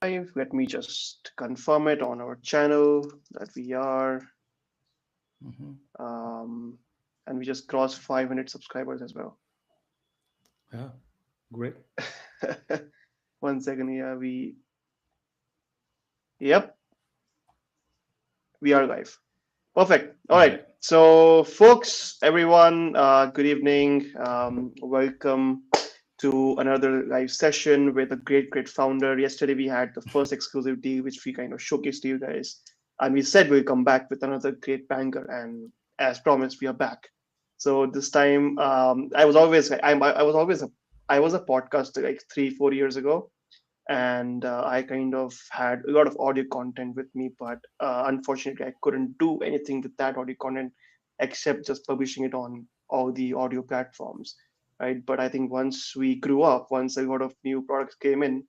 live. Let me just confirm it on our channel that we are. Hmm. Um, and we just crossed 500 subscribers as well. Yeah, great. 1 second here. Yep, we are live. Perfect. All All right. right. So, folks, everyone, good evening. Welcome to another live session with a great founder. Yesterday, we had the first exclusive deal, which we kind of showcased to you guys. And we said we'll come back with another great banger. And as promised, we are back. So this time, I was a podcaster like 3 4 years ago, and I kind of had a lot of audio content with me, but unfortunately I couldn't do anything with that audio content except just publishing it on all the audio platforms, right? But I think once we grew up, once a lot of new products came in,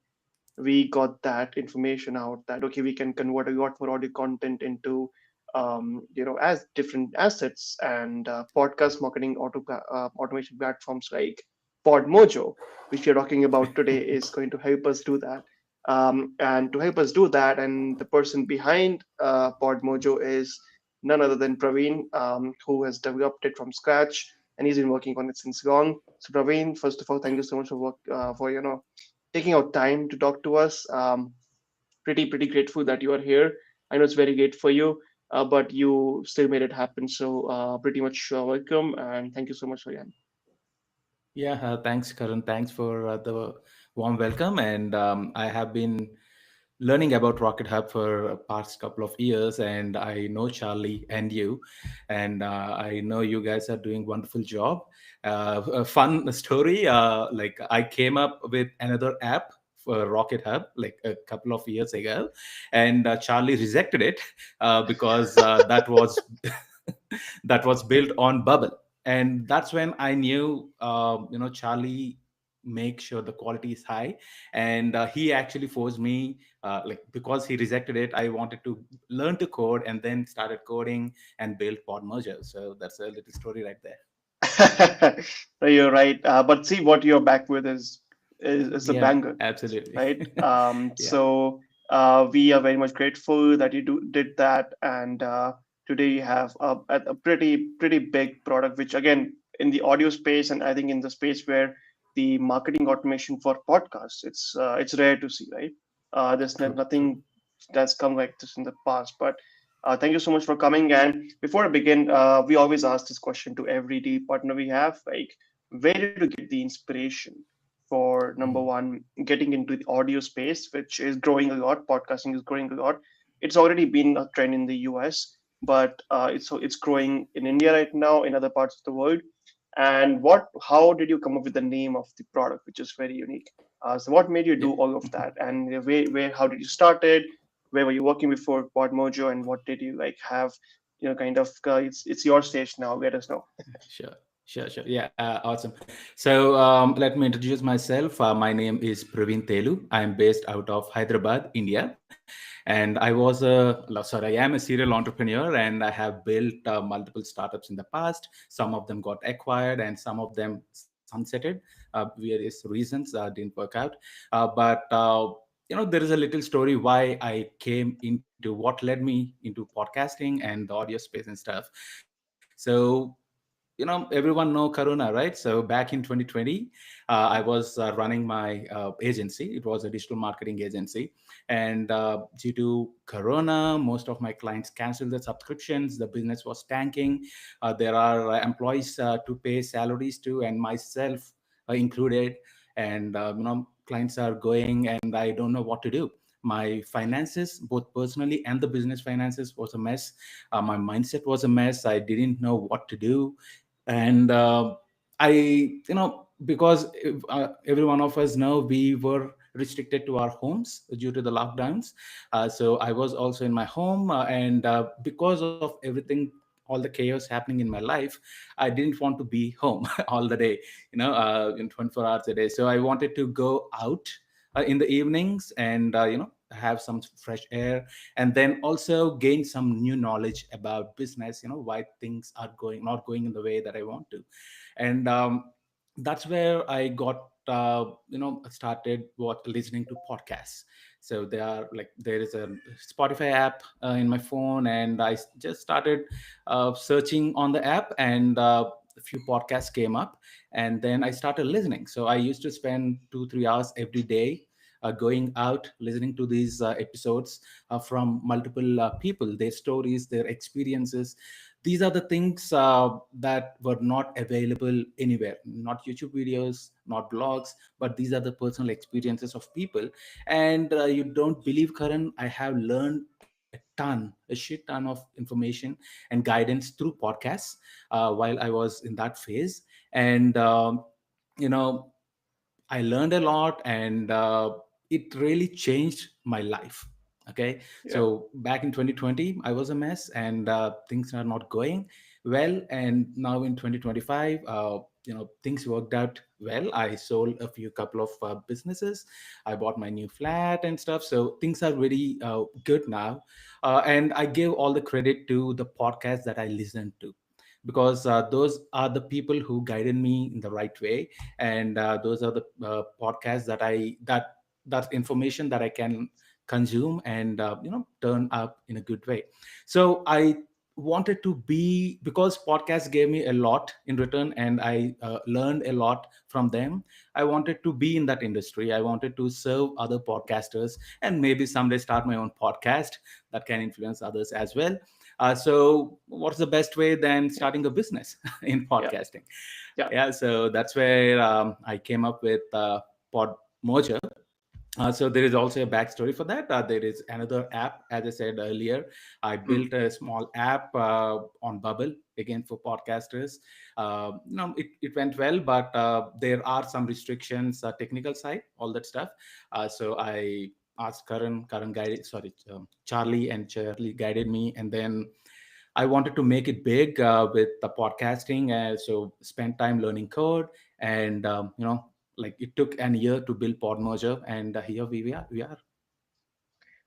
we got that information out that okay, we can convert a lot more audio content into as different assets, and podcast marketing automation platforms like Podmojo, which we are talking about today, is going to help us do that. And to help us do that, and the person behind Podmojo is none other than Praveen, who has developed it from scratch, and he's been working on it since long. So Praveen, first of all, thank you so much for for taking out time to talk to us. Pretty grateful that you are here. I know it's very late for you, but you still made it happen. So pretty much welcome, and thank you so much again. Yeah, thanks, Karan. Thanks for the warm welcome. And I have been learning about Rocket Hub for past couple of years, and I know Charlie and you, and I know you guys are doing wonderful job. A fun story, like I came up with another app for Rocket Hub like a couple of years ago, and Charlie rejected it because that was that was built on Bubble, and that's when I knew, Charlie make sure the quality is high, and he actually forced me, like because he rejected it, I wanted to learn to code and then started coding and build Pod Merger. So that's a little story right there. No, you're right. But see, what you're back with is a Yeah, banger, absolutely. right? Yeah. So we are very much grateful that did that, and today you have a pretty big product, which again in the audio space, and I think in the space where the marketing automation for podcasts, it's rare to see, right? There's True, true. nothing that's come like this in the past, but. Thank you so much for coming. And before I begin, we always ask this question to every deal partner we have, like, where did you get the inspiration for number Mm. one, getting into the audio space, which is growing a lot. Podcasting is growing a lot. It's already been a trend in the US, but it's growing in India right now, in other parts of the world. And how did you come up with the name of the product, which is very unique? So what made you Yeah. do all of that? And how did you start it? Where were you working before Podmojo, and what did you like have? Kind of. It's your stage now. Let us know. Sure, sure. Yeah, awesome. So let me introduce myself. My name is Praveen Telu. I am based out of Hyderabad, India, and I am a serial entrepreneur, and I have built multiple startups in the past. Some of them got acquired, and some of them sunsetted. Various reasons didn't work out, but there is a little story why I came into what led me into podcasting and the audio space and stuff. So everyone know Karuna, right? So back in 2020, I was running my agency. It was a digital marketing agency, and due to Corona, most of my clients canceled their subscriptions. The business was tanking. There are employees to pay salaries to, and myself included. And clients are going, and I don't know what to do. My finances, both personally and the business finances, was a mess. My mindset was a mess. I didn't know what to do, and I because every one of us know we were restricted to our homes due to the lockdowns. So I was also in my home, and because of everything, all the chaos happening in my life, I didn't want to be home all the day, in 24 hours a day. So I wanted to go out in the evenings, and have some fresh air, and then also gain some new knowledge about business, why things are going not going in the way that I want to. And that's where I got started listening to podcasts. So there is a Spotify app in my phone, and I just started searching on the app, and a few podcasts came up, and then I started listening. So I used to spend 2-3 hours every day going out listening to these episodes from multiple people, their stories, their experiences. These are the things that were not available anywhere, not YouTube videos, not blogs, but these are the personal experiences of people. And you don't believe, Karan, I have learned a shit ton of information and guidance through podcasts while I was in that phase. And you know I learned a lot, and it really changed my life. Okay, Yeah. so back in 2020, I was a mess, and things are not going well. And now in 2025, things worked out well. I sold a few couple of businesses. I bought my new flat and stuff. So things are really good now. And I give all the credit to the podcast that I listened to, because those are the people who guided me in the right way, and those are the podcasts that's information that I can consume and turn up in a good way. So I wanted to be, because podcasts gave me a lot in return, and I learned a lot from them. I wanted to be in that industry. I wanted to serve other podcasters, and maybe someday start my own podcast that can influence others as well. So what's the best way than Yeah. starting a business in Yeah. podcasting? Yeah. Yeah, so that's where I came up with Podmojo. So there is also a backstory for that. There is another app, as I said earlier. I Mm. built a small app on Bubble, again for podcasters. It went well, but there are some restrictions, technical side, all that stuff. So I asked Karan guided, sorry, Charlie, and Charlie guided me, and then I wanted to make it big with the podcasting. So spent time learning code, and like it took an year to build Podmerger, and here we are.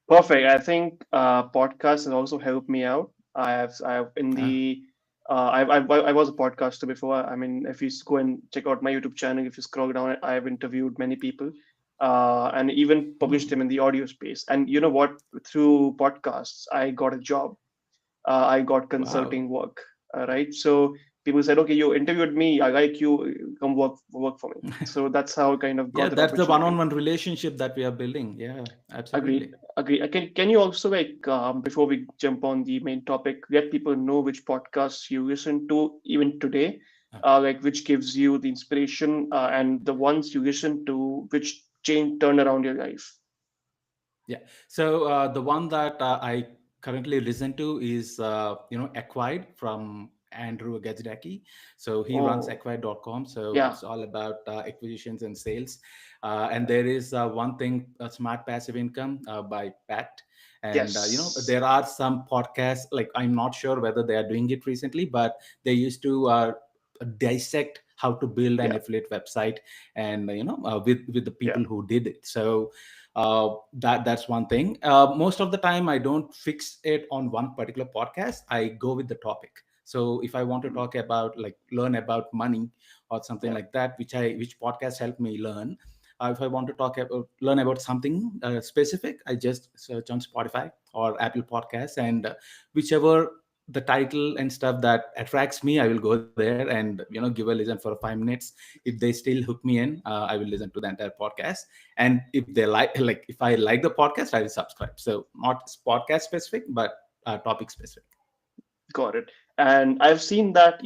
Perfect. I think podcasts has also helped me out. I have in Ah. the I was a podcaster before. I mean, if you go and check out my YouTube channel, if you scroll down, I've interviewed many people, and even published Hmm. them in the audio space. And you know what? Through podcasts, I got a job. I got Wow. consulting work. Right. So people said, okay, you interviewed me. I like you. Come work for me. So that's how I kind of Yeah, got that that's the opportunity. one-on-one relationship that we are building. Yeah, Agreed. absolutely. Agree. Can you also before we jump on the main topic, let people know which podcasts you listen to even today, Uh, like which gives you the inspiration, and the ones you listen to which turn around your life. Yeah. So the one that I currently listen to is Acquired from Andrew Gajdacki. So he runs Oh, acquired.com. So yeah. it's all about acquisitions and sales. And there is one thing, Smart Passive Income by Pat. And Yes. there are some podcasts, like I'm not sure whether they are doing it recently, but they used to dissect how to build an Yeah. affiliate website, and with the Yeah. people who did it. So that's one thing. Most of the time I don't fix it on one particular podcast. I go with the topic. So if I want to Mm. talk about, like, learn about money or something Yeah. like that, which podcast helped me learn, if I want to learn about something specific, I just search on Spotify or Apple Podcasts, and whichever the title and stuff that attracts me, I will go there and give a listen for 5 minutes. If they still hook me in, I will listen to the entire podcast. And if they like if I like the podcast, I will subscribe. So not podcast specific, but topic specific. Got it. And I've seen that,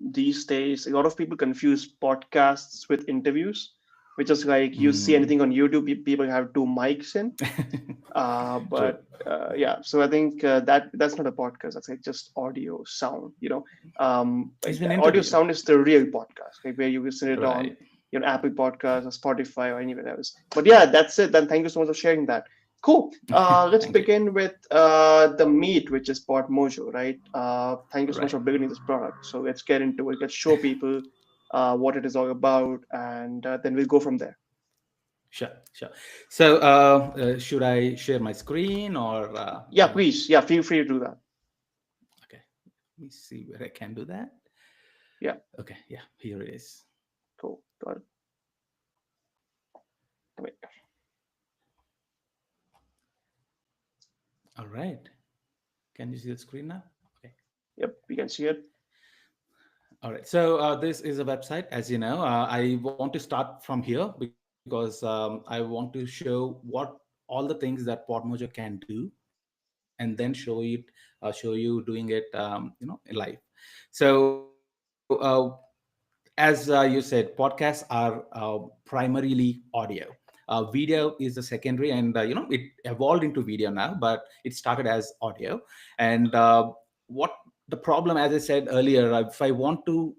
these days, a lot of people confuse podcasts with interviews, which is like you see Mm. anything on YouTube, people have two mics in. True. But Yeah, so I think that's not a podcast. That's like just audio sound. It's Like been the audio interview. sound is the real podcast, like where you listen it on, Right. Apple Podcasts or Spotify or anywhere else. But yeah, that's it. Then thank you so much for sharing that. Cool. Let's Thank you. begin with the meat, which is Pod Mojo, right? Thank you so much Right. for building this product. So let's get into it. Let's show people what it is all about, and then we'll go from there. Sure, sure. So should I share my screen, or Yeah, please. Yeah, feel free to do that. okay, let me see where I can do that. Yeah, Okay, yeah, here it is. cool. Got it. Wait, All right. Can you see the screen now? Okay. yep, we can see it. All right. So this is a website, as you know. I want to start from here because I want to show what all the things that Podmojo can do, and then show you doing it, live. So as you said, podcasts are primarily audio. Video is the secondary, and it evolved into video now, but it started as audio. And what the problem, as I said earlier, if I want to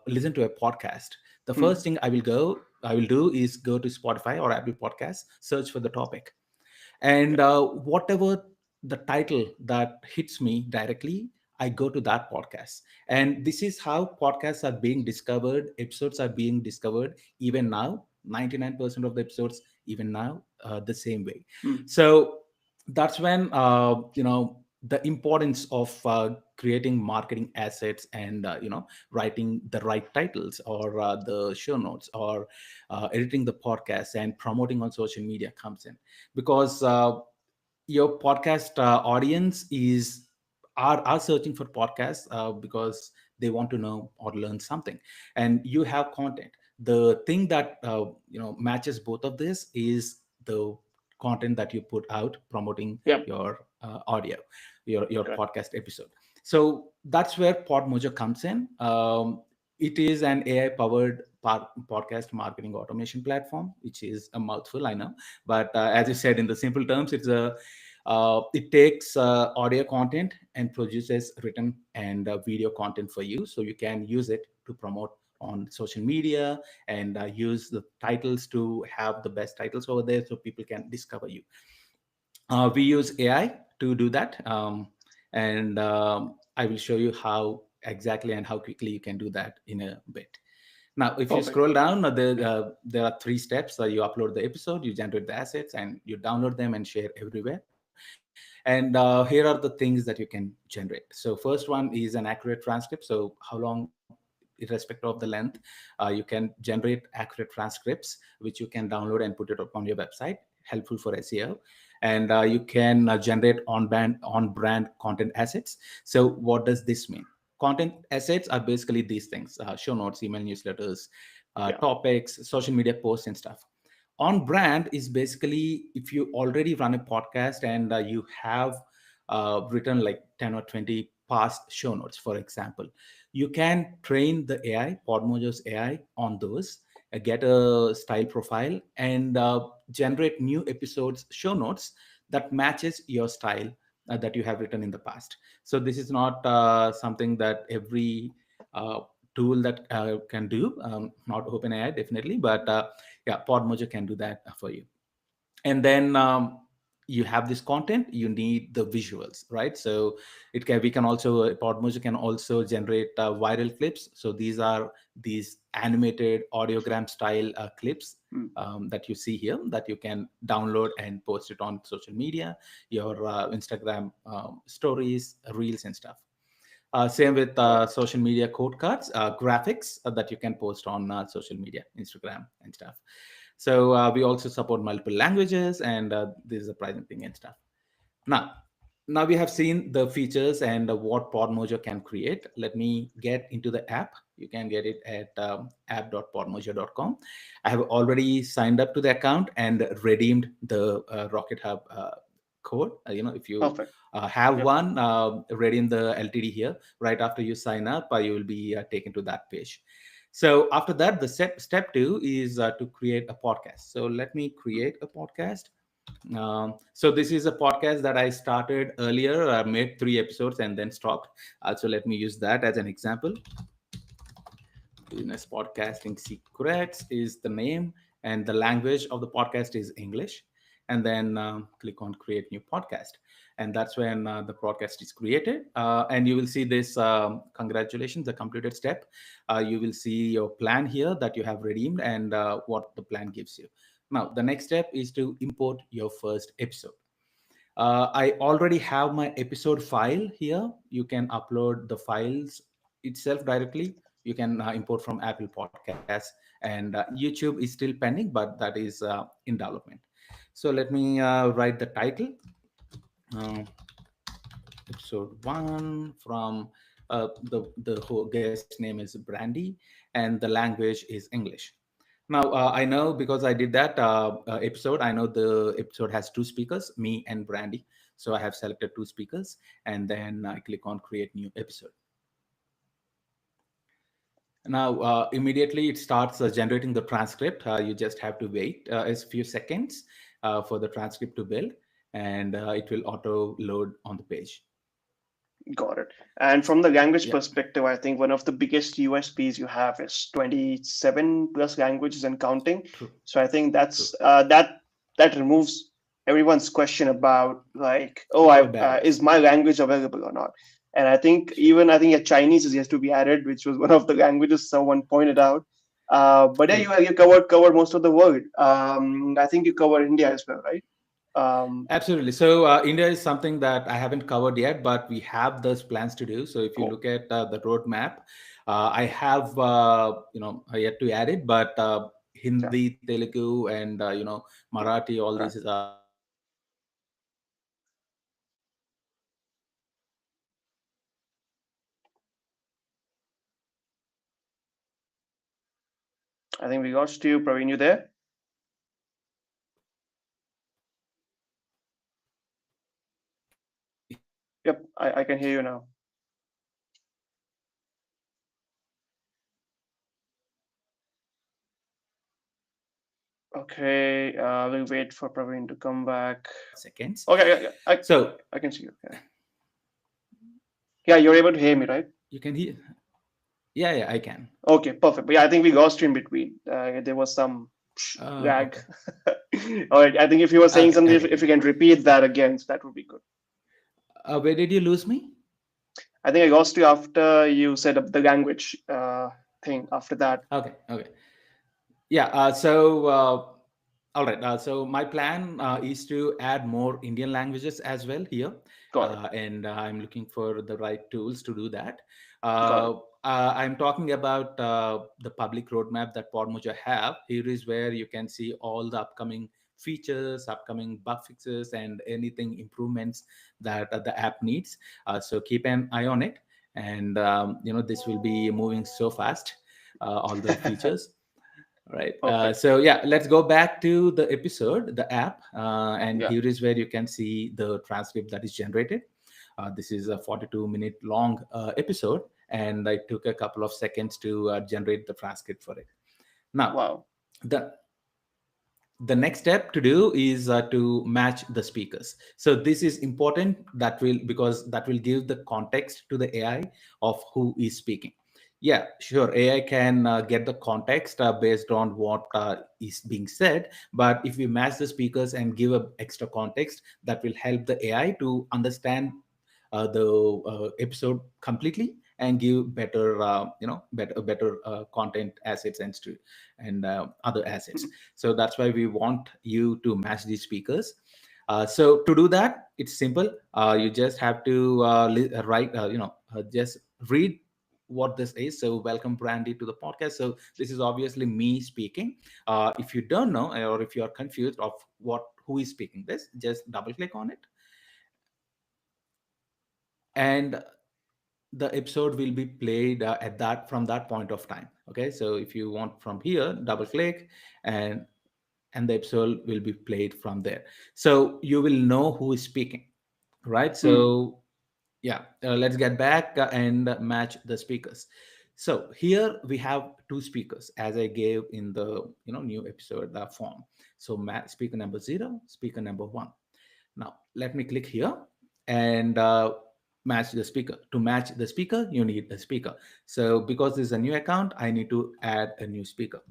listen to a podcast, the Hmm. first thing I will do is go to Spotify or Apple Podcasts, search for the topic, and whatever the title that hits me directly, I go to that podcast. And this is how podcasts are being discovered, episodes are being discovered even now. 99% of the episodes even now, the same way. Hmm. So that's when the importance of creating marketing assets, and writing the right titles, or the show notes, or editing the podcast and promoting on social media comes in. Because your podcast audience are searching for podcasts because they want to know or learn something, and you have content. The thing that matches both of this is the content that you put out promoting Yep. your audio, your Correct. podcast episode. So that's where Podmojo comes in. It is an AI powered podcast marketing automation platform, which is a mouthful, I know. But as you said, in the simple terms, it takes audio content and produces written and video content for you, so you can use it to promote on social media, and use the titles to have the best titles over there so people can discover you. We use AI to do that, and I will show you how exactly and how quickly you can do that in a bit. Now, if you Perfect. scroll down, there are three steps. You upload the episode, you generate the assets, and you download them and share everywhere. And here are the things that you can generate. So first one is an accurate transcript. So how long, irrespective of the length, you can generate accurate transcripts, which you can download and put it up on your website. Helpful for SEO. And you can generate on brand content assets. So what does this mean? Content assets are basically these things: show notes, email newsletters, Yeah. topics, social media posts, and stuff. On brand is basically if you already run a podcast, and you have written like 10 or 20 past show notes, for example. You can train the AI, Podmojo's AI, on those, get a style profile, and generate new episodes show notes that matches your style that you have written in the past. So this is not something that every uh, tool that can do, not OpenAI definitely, but yeah, Podmojo can do that for you. And then you have this content, you need the visuals, right? So we can also, Podmojo can also generate viral clips. So these animated audiogram style clips Hmm. that you see here, that you can download and post it on social media, your Instagram stories, reels, and stuff. Same with Perfect. social media code cards, graphics that you can post on social media, Instagram, and stuff. So we also support multiple languages, and this is a pricing thing and stuff. Now, now we have seen the features and what Podmojo can create. Let me get into the app. You can get it at app.podmojo.com. I have already signed up to the account and redeemed the Rocket Hub code. If you Perfect. have Yep. one, redeem the LTD here. Right after you sign up, you will be taken to that page. So after that, the step two is to create a podcast. So let me create a podcast. So this is a podcast that I started earlier. I made 3 episodes and then stopped. So let me use that as an example. Business Podcasting Secrets is the name, and the language of the podcast is English. And then click on Create New Podcast. And that's when the podcast is created. And you will see this, congratulations, the completed step. You will see your plan here that you have redeemed, and what the plan gives you. Now, the next step is to import your first episode. I already have my episode file here. You can upload the files itself directly You can import from Apple Podcasts, and YouTube is still pending, but that is in development. So let me write the title. Uh, Episode 1 from the whole guest name is Brandy, and the language is English. Now I know, because I did that episode, I know the episode has two speakers, me and Brandy. So I have selected two speakers, and then I click on create new episode. Now immediately it starts generating the transcript. You just have to wait a few seconds for the transcript to build, and it will auto load on the page. Got it. And from the language Yeah, perspective, I think one of the biggest USPs you have is 27 plus languages and counting. true, So I think true. that removes everyone's question about like, oh, I Barriers. is my language available or not? And I think yeah, Chinese is yet to be added, which was one of the languages someone pointed out. But yeah, True. you covered most of the world. I think you covered India as well, right? Um, Absolutely. So India is something that I haven't covered yet, but we have those plans to do. So if you cool. look at the roadmap, I have yet to add it, but Yeah. Hindi, Telugu, and Marathi, all these Right. languages are already there. So we are working on that. I think we lost you, Praveen. You there? Yep, I can hear you now. Okay, we'll wait for Praveen to come back. Seconds. Okay, yeah, So I can see you. Yeah, yeah, you're able to hear me, right? you can hear. Yeah, yeah, I can. Okay, perfect. But yeah, I think we lost you in between. There was some lag. Okay. All right, I think if you were saying Okay. something, Okay. if you can repeat that again, so that would be good. Where did you lose me? I think I lost you after you said the language thing. After that, Okay. Okay. Yeah. All right. So my plan is to add more Indian languages as well here, got it, and I'm looking for the right tools to do that. got it. I'm talking about the public roadmap that Podmoja have. Here is where you can see all the upcoming features, upcoming bug fixes, and anything improvements that the app needs. So keep an eye on it, and this will be moving so fast. All the features. Right. Perfect. So yeah, let's go back to the episode, the app, and Yeah. here is where you can see the transcript that is generated. This is a 42-minute long episode, and I took a couple of seconds to generate the transcript for it. Now, Wow. the the next step to do is to match the speakers. So this is important, that will because that will give the context to the AI of who is speaking. Yeah, sure, AI can get the context based on what is being said, but if we match the speakers and give a extra context, that will help the AI to understand the episode completely and give better better content assets and other assets. So that's why we want you to match these speakers. So to do that, it's simple. You just have to write just read what this is. So welcome Brandy to the podcast. So this is obviously me speaking. If you don't know, or if you are confused of who is speaking this, just double click on it, and the episode will be played at that from that point of time. Okay, so if you want from here, double click, and the episode will be played from there, so you will know who is speaking, right? Hmm. So yeah, let's get back and match the speakers. So here we have two speakers, as I gave in the new episode form. So speaker number 0, speaker number 1. Now let me click here and match the speaker. To match the speaker, you need a speaker. So because this is a new account, I need to add a new speaker.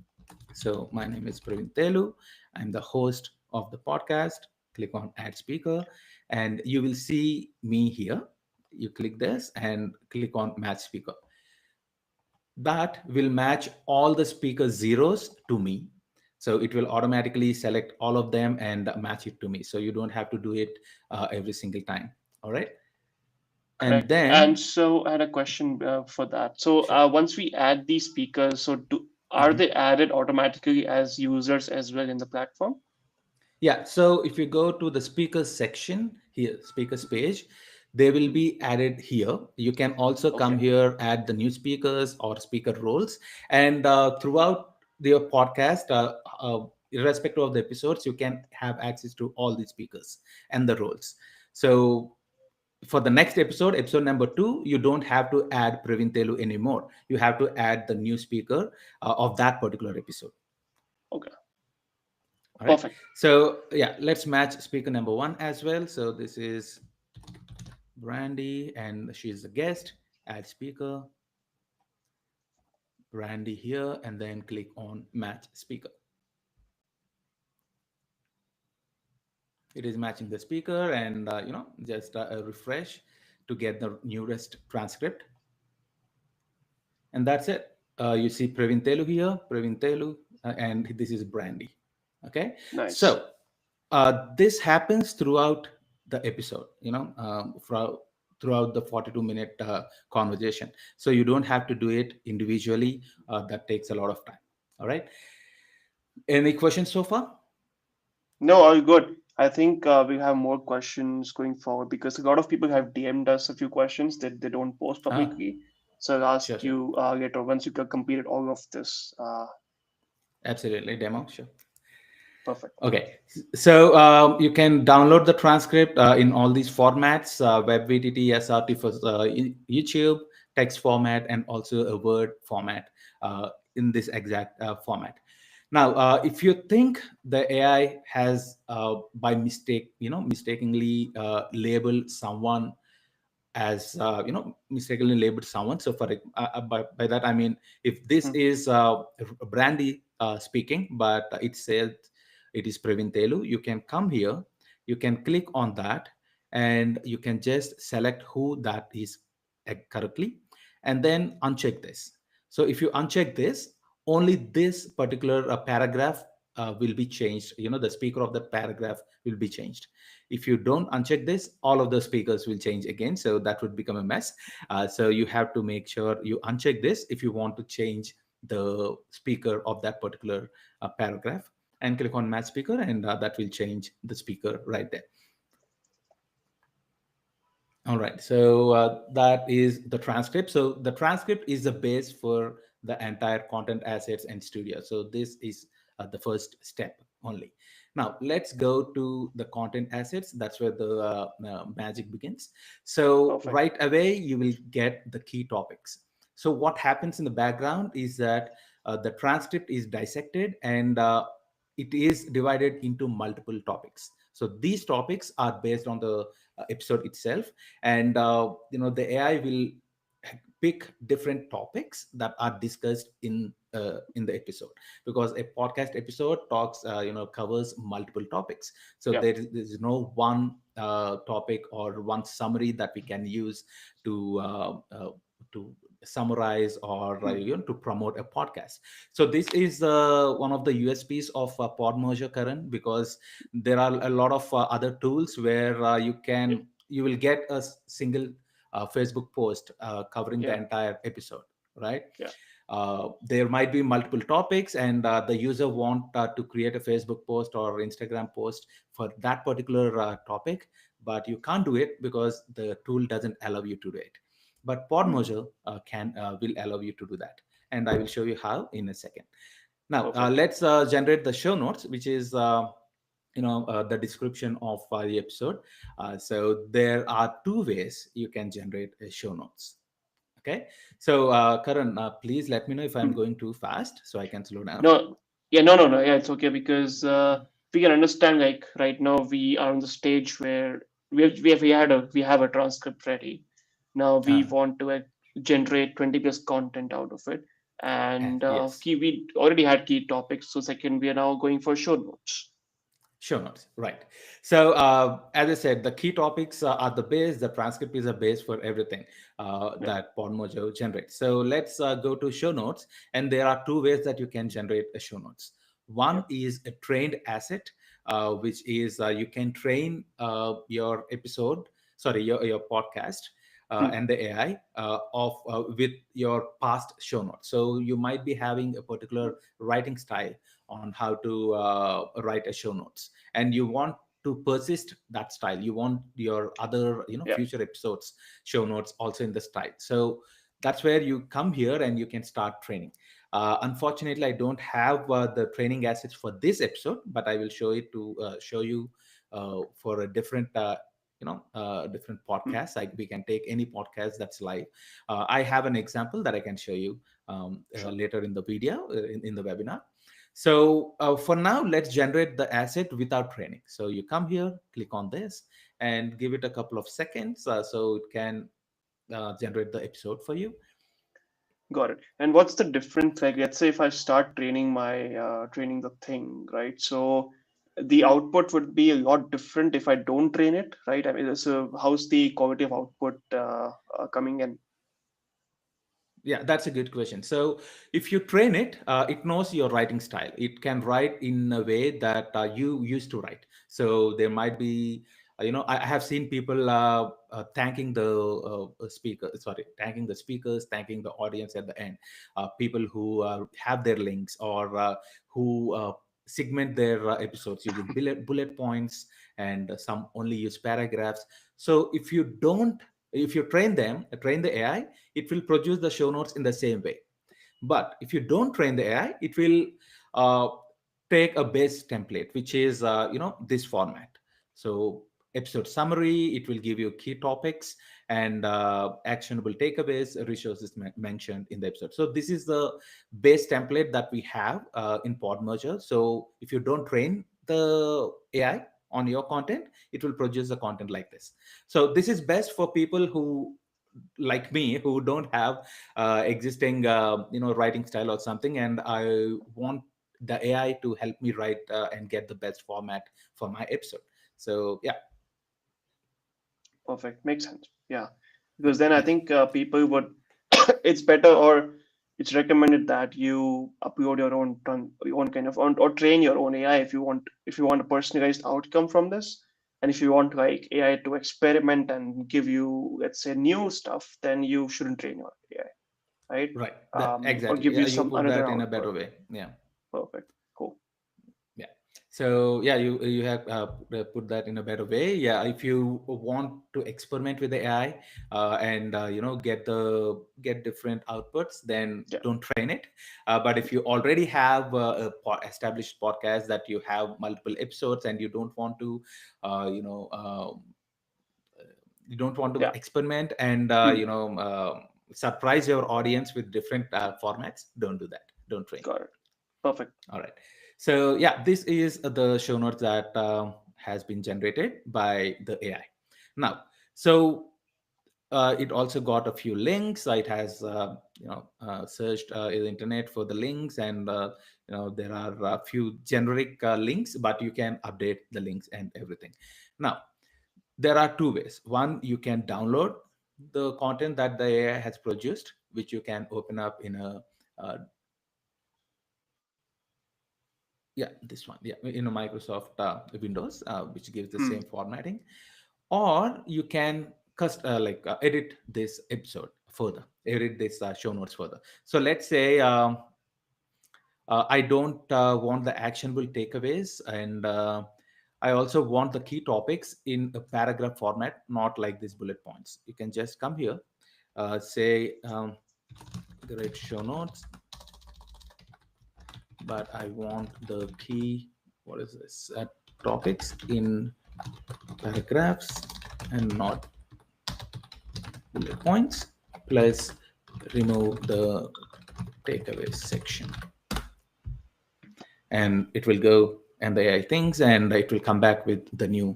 So my name is Praveen Telu. I'm the host of the podcast. Click on add speaker, and you will see me here. You click this and click on match speaker. That will match all the speaker zeros to me. So it will automatically select all of them and match it to me. So you don't have to do it every single time. All right. And Correct. And then so I had a question for that. So sure. once we add these speakers, so are Mhm. they added automatically as users as well in the platform? Yeah, so if you go to the speakers section here, speakers page, they will be added here. You can also come Okay. here, add the new speakers or speaker roles, and throughout your podcast, irrespective of the episodes, you can have access to all the speakers and the roles. So for the next episode, episode number 2, you don't have to add Praveen Telu anymore. You have to add the new speaker of that particular episode. Okay. All right. Perfect. So yeah, let's match speaker number 1 as well. So this is Brandy, and she's the guest. Add speaker, Brandy here, and then click on match speaker. It is matching the speaker, and just a refresh to get the newest transcript, and that's it. You see Praveen Telu here, Praveen Telu, and this is Brandy. Okay, Nice. so this happens throughout the episode, throughout the 42-minute conversation. So you don't have to do it individually. That takes a lot of time. All right. Any questions so far? No, all good. I think we have more questions going forward because a lot of people have DM'd us a few questions that they don't post Ah, publicly. So I'll sure, ask sure. you later once you have completed all of this. Absolutely. Demo, sure. Perfect. Okay, so you can download the transcript in all these formats: WebVTT, SRT for YouTube, text format, and also a Word format in this exact format. Now, if you think the AI has, by mistake, mistakenly labeled someone as mistakenly labeled someone. So by that I mean, if this Hmm. is Brandy speaking, but it says it is Praveen Telu, you can come here, you can click on that, and you can just select who that is correctly, and then uncheck this. So if you uncheck this, only this particular paragraph will be changed. The speaker of that paragraph will be changed. If you don't uncheck this, all of the speakers will change again, so that would become a mess. So you have to make sure you uncheck this if you want to change the speaker of that particular paragraph, and click on match speaker, and that will change the speaker right there. All right, so that is the transcript. So the transcript is the base for the entire content assets and studio. So this is the first step only. Now let's go to the content assets. That's where the magic begins. So Perfect. right away, you will get the key topics. So what happens in the background is that the transcript is dissected, and it is divided into multiple topics. So these topics are based on the episode itself, and the AI will pick different topics that are discussed in the episode, because a podcast episode talks covers multiple topics. So Yeah. there's no one topic or one summary that we can use to to summarize or Hmm. to promote a podcast. So this is one of the USPs of Podmerger, Karan, because there are a lot of other tools where Yeah. you will get a single Facebook post covering the Yeah. entire episode, right? Yeah. There might be multiple topics, and the user want to create a Facebook post or Instagram post for that particular topic, but you can't do it because the tool doesn't allow you to do it. But Hmm. Podmerger can will allow you to do that, and I will show you how in a second. Now Perfect. let's generate the show notes, which is the description of the episode. So there are two ways you can generate a show notes. Okay, so Karan, please let me know if I'm Hmm. going too fast so I can slow down. No, yeah, no. Yeah, it's okay because we can understand. Like right now, we are on the stage where we have a transcript ready. Now we uh, want to generate 20 plus content out of it, and yes. we already had key topics. So second, we are now going for show notes. Show notes, right. So, as I said, the key topics are the base, the transcript is a base for everything Yeah, that Podmojo generates. So, let's go to show notes. And there are two ways that you can generate a show notes. yeah, One is a trained asset, which is you can train your episode, sorry, your podcast Hmm. and the AI of with your past show notes. So you might be having a particular writing style on how to write a show notes, and you want to persist that style. You want your other, Yeah. future episodes show notes also in the style. So that's where you come here and you can start training. Unfortunately, I don't have the training assets for this episode, but I will show it to show you for a different different Hmm. podcasts. Like, we can take any podcast that's live. I have an example that I can show you Sure. later in the video, in the webinar. So for now, let's generate the asset without training. So you come here, click on this, and give it a couple of seconds so it can generate the episode for you. Got it. And what's the difference? Like, let's say if I start training training the thing, right? So the output would be a lot different if I don't train it, right? I mean, so how's the quality of output coming in? Yeah, that's a good question. So if you train it, it knows your writing style. It can write in a way that you used to write. So there might be, I have seen people thanking the thanking the speakers, thanking the audience at the end. People who have their links, or who segment their episodes using bullet points, and some only use paragraphs. So if you train the AI, it will produce the show notes in the same way. But if you don't train the AI, it will uh, take a base template, which is this format. So episode summary, it will give you key topics and actionable takeaways, resources mentioned in the episode. So this is the base template that we have in Podmerger. So if you don't train the AI on your content, it will produce the content like this. So this is best for people who, like me, who don't have existing writing style or something, and I want the AI to help me write and get the best format for my episode. So yeah. Perfect. Makes sense. Yeah. Because then I think people would, it's better, or it's recommended that you upload your own kind of, or train your own AI if you want a personalized outcome from this. And if you want like AI to experiment and give you, let's say, new stuff, then you shouldn't train your AI, right? Right, that Or exactly. give Yeah, you you some put another that in a output. better way. Yeah. Perfect. Cool. Yeah. So yeah, you have put that in a better way. Yeah, if you want to experiment with the AI and get different outputs, then Yeah. don't train it. But if you already have established podcast that you have multiple episodes, and uh, you know, uh, you don't want to Yeah. experiment and Hmm. surprise your audience with different formats, don't do that. Don't train. Got it. Perfect. All right. So yeah, this is the show notes that has been generated by the AI. Now, so it also got a few links. It has searched the internet for the links, and there are a few generic links, but you can update the links and everything. Now, there are two ways. One, you can download the content that the AI has produced, which you can open up in a uh, yeah, this one, yeah, in a Microsoft Windows, which gives the Hmm. same formatting. Or you can edit this episode further, edit this show notes further. So let's say I don't want the actionable takeaways, and I also want the key topics in a paragraph format, not like these bullet points. You can just come here, say great show notes, but I want the key, what is this, topics in paragraphs and not bullet points, plus remove the takeaways section. And it will go and the AI things, and it will come back with the new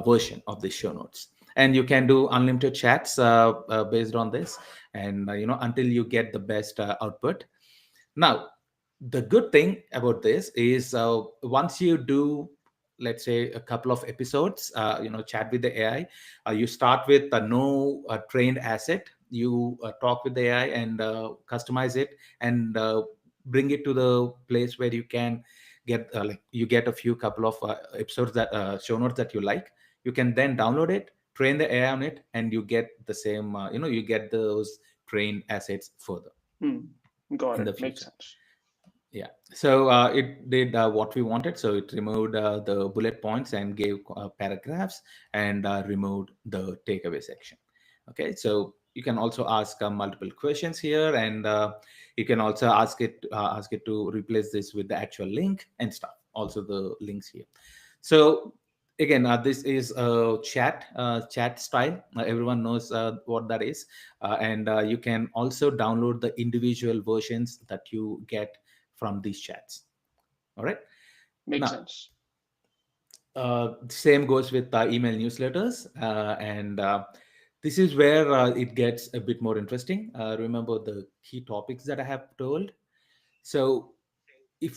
version of the show notes. And you can do unlimited chats based on this, and until you get the best output. Now, the good thing about this is once you do, let's say, a couple of episodes, chat with the AI, you start with no trained asset. You talk with the AI and customize it, and bring it to the place where you can get you get a few couple of episodes that show notes that you like. You can then download it, train the AI on it, and you get the same, you get those trained assets further Hmm. Got in it. the Makes future. sense. Yeah. So it did what we wanted. So it removed the bullet points and gave paragraphs, and removed the takeaway section. Okay. So you can also ask multiple questions here, and you can also ask it to replace this with the actual link and stuff. Also the links here. So again, this is a chat style. Everyone knows what that is, and you can also download the individual versions that you get from these chats. All right. Makes Now, sense. same goes with email newsletters, and this is where it gets a bit more interesting. Remember the key topics that I have told. So if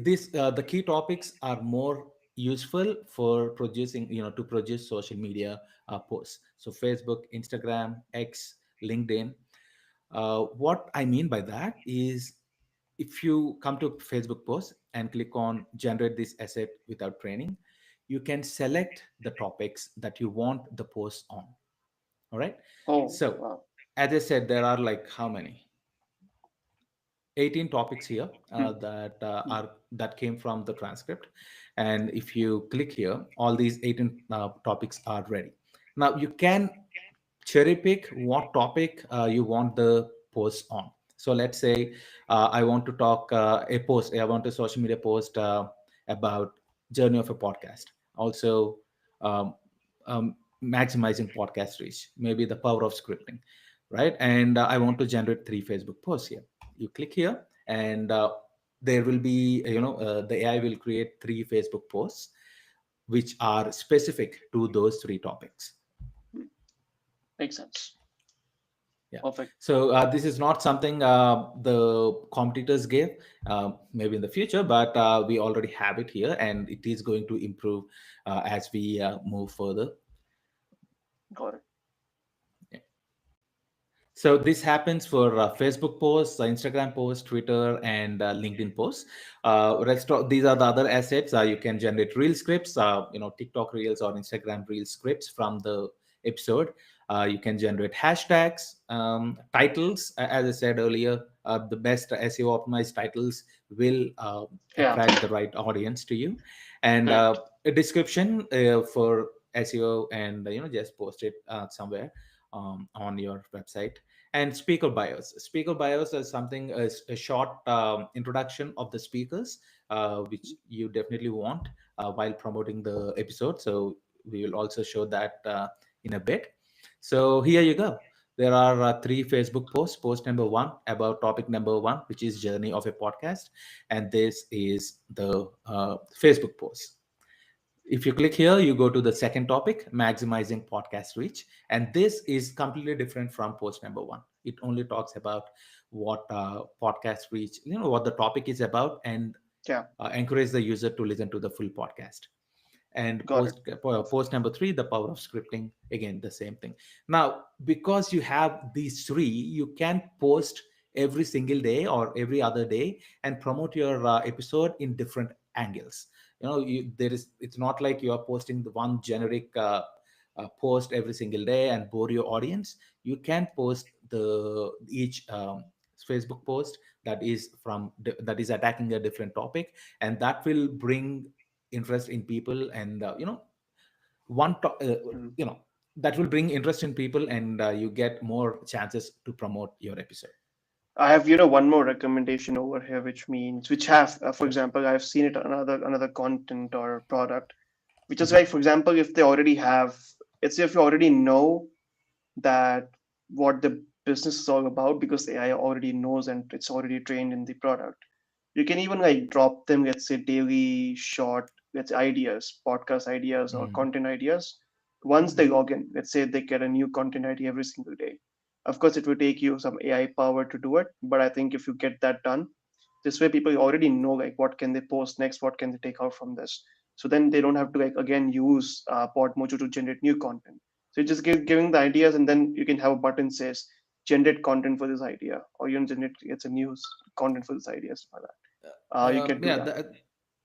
this the key topics are more useful for producing, to produce social media posts. So Facebook, Instagram, X, LinkedIn. What I mean by that is, if you come to Facebook post and click on generate this asset without training, you can select the topics that you want the post on. All right. Oh, So wow. as I said, there are like how many? 18 topics here Hmm. Hmm. that came from the transcript, and if you click here, all these 18 topics are ready. Now you can cherry pick what topic you want the post on. So let's say I want to talk I want a social media post about journey of a podcast, also um, maximizing podcast reach, maybe the power of scripting, right? And I want to generate 3 Facebook posts here. You click here, and there will be the AI will create 3 Facebook posts which are specific to those 3 topics. Hmm. Makes sense. Yeah. Perfect. So this is not something the competitors gave, maybe in the future, but we already have it here, and it is going to improve as we move further. Got it. Yeah. So this happens for Facebook posts, Instagram posts, Twitter, and LinkedIn posts. These are the other assets. You can generate reel scripts, TikTok reels or Instagram reel scripts from the episode. You can generate hashtags, titles. As I said earlier, the best SEO optimized titles will Yeah. attract the right audience to you, and Correct. a description for SEO, and just post it somewhere on your website. And speaker bios. Speaker bios is something, a short introduction of the speakers, which you definitely want while promoting the episode. So we will also show that in a bit. So here you go. There are 3 Facebook posts. Post number 1 about topic number 1, which is journey of a podcast, and this is the Facebook post. If you click here, you go to the second topic, maximizing podcast reach. And this is completely different from post number 1. It only talks about what podcast reach, what the topic is about, and Yeah. encourage the user to listen to the full podcast. And Got it. Perfect. post number 3, the power of scripting, again the same thing. Now because you have these 3, you can post every single day or every other day and promote your episode in different angles. It's not like you are posting the one generic post every single day and bore your audience. You can post the each Facebook post that is attacking a different topic, and that will bring interest in people, and one to, Hmm. you know that will bring interest in people, and you get more chances to promote your episode. I have, one more recommendation over here, which means which have, for Sure. example, I've seen it on another content or product, which is Mhm. like, for example, if they already have, it's if you already know that what the business is all about because AI already knows and it's already trained in the product. You can even like drop them, let's say, daily short, let's say, ideas, podcast ideas or Mm. content ideas. Once they Mhm. log in, let's say they get a new content idea every single day. Of course, it will take you some AI power to do it, but I think if you get that done, this way people already know like what can they post next, what can they take out from this. So then they don't have to like again use Podmojo to generate new content. So you just giving the ideas, and then you can have a button says generate content for this idea, or you can generate it's a news content for this idea, stuff like that. You can do Yeah, that.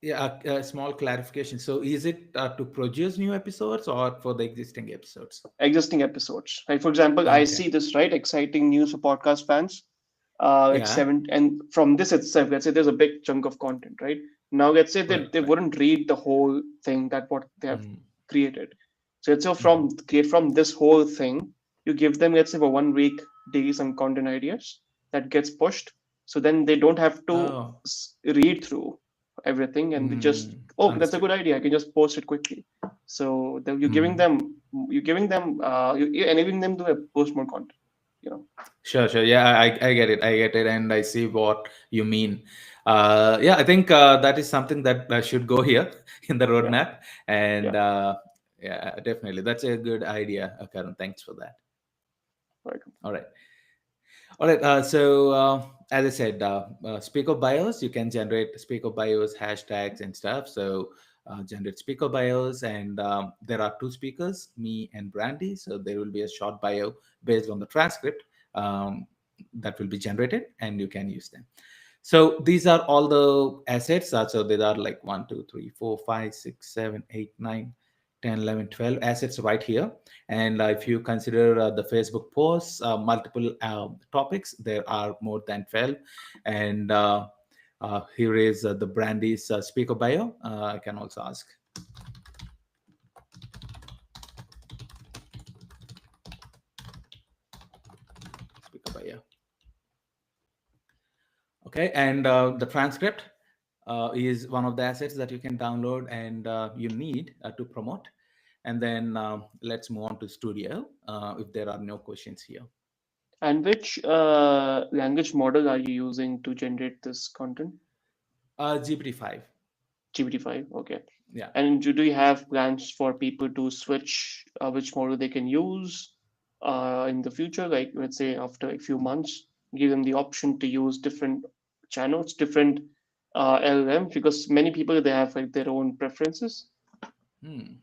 Yeah, a small clarification. So, is it to produce new episodes or for the existing episodes? Existing episodes. Like for example, I Okay. see this right exciting news for podcast fans. Like Yeah. seven, and from this itself, let's say there's a big chunk of content, right? Now, let's say Right. that they Right. wouldn't read the whole thing that what they have Mm, created. So let's say mhm. from create from this whole thing, you give them let's say for 1 week daily some content ideas that gets pushed. So then they don't have to Oh. read through everything, and they just oh that's a Understood. good idea. I can just post it quickly. So Mm. you're giving them you're enabling them to post more content. You know. Sure, sure. Yeah, I get it. I get it, and I see what you mean. Yeah, I think that is something that should go here in the Yeah. roadmap, and Yeah. yeah, definitely, that's a good idea, Karan. Thanks for that. Welcome. All right, all right. As I said, speaker bios. You can generate speaker bios, hashtags, and stuff. So generate speaker bios, and there are two speakers, me and Brandy. So there will be a short bio based on the transcript um, that will be generated, and you can use them. So these are all the assets. So there are like 1, 2, 3, 4, 5, 6, 7, 8, 9, 10, 11, 12 assets right here. And if you consider the Facebook posts, multiple topics, there are more than 12. And here is the Brandy's speaker bio. I can also ask speaker bio. Okay, and the transcript is one of the assets that you can download and you need to promote. And then let's move on to Studio if there are no questions here. And which language model are you using to generate this content? GPT-5. GPT-5. Okay. Yeah. And do you have plans for people to switch which model they can use in the future? Like, let's say after a few months, give them the option to use different channels, different LLM, because many people they have like their own preferences. Hmm.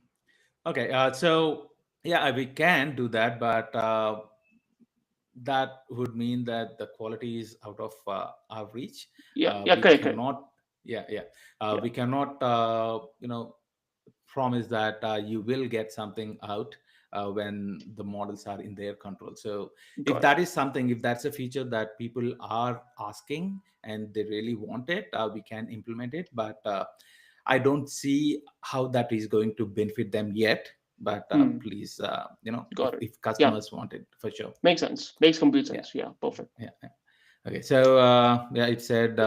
Okay. So yeah, we can do that, but that would mean that the quality is out of our reach. Yeah, yeah, We correct, correct. cannot. Yeah, yeah. Yeah, We cannot. Promise that you will get something out when the models are in their control. So if got it. that is something, if that's a feature that people are asking and they really want it, we can implement it. But I don't see how that is going to benefit them yet. But Hmm, please, got it. if Yeah, customers want it, for sure. makes sense. Makes complete Yeah, sense. Yeah, perfect. yeah. Yeah. Okay, so yeah, it said,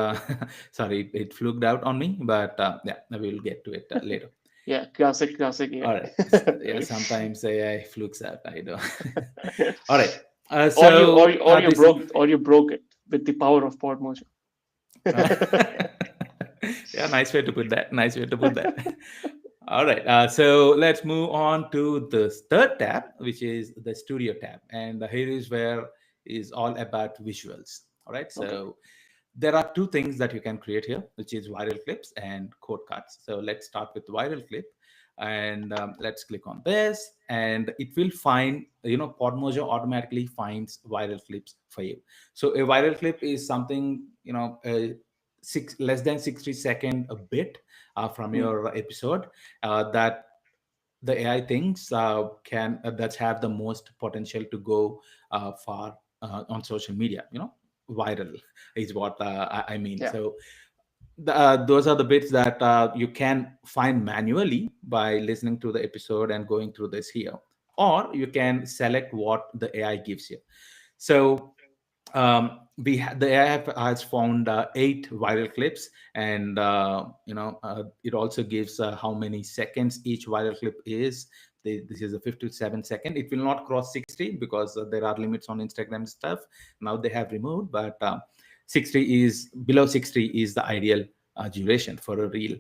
sorry, it fluked out on me, but yeah, we'll get to it later. Yeah, classic, classic All right. Yeah, AI. sometimes AI flukes out. I know. All right. or you or So or you this. broke it with the power of pod motion. Yeah, nice way to put that. Nice way to put that. All right. So let's move on to the third tab, which is the Studio tab, and here is where is all about visuals. All right. Okay. So there are two things that you can create here, which is viral clips and quote cards. So let's start with viral clip, and let's click on this, and it will find, Podmojo automatically finds viral clips for you. So a viral clip is something, less than 60-second a bit from Hmm. your episode that the AI thinks can that have the most potential to go far on social media. Viral is what I mean. Yeah. So those are the bits that you can find manually by listening to the episode and going through this here, or you can select what the AI gives you. So the AI has found 8 viral clips, and it also gives how many seconds each viral clip is. This is a 57 second. It will not cross 60 because there are limits on Instagram stuff. Now they have removed, but 60 is below 60 is the ideal duration for a reel.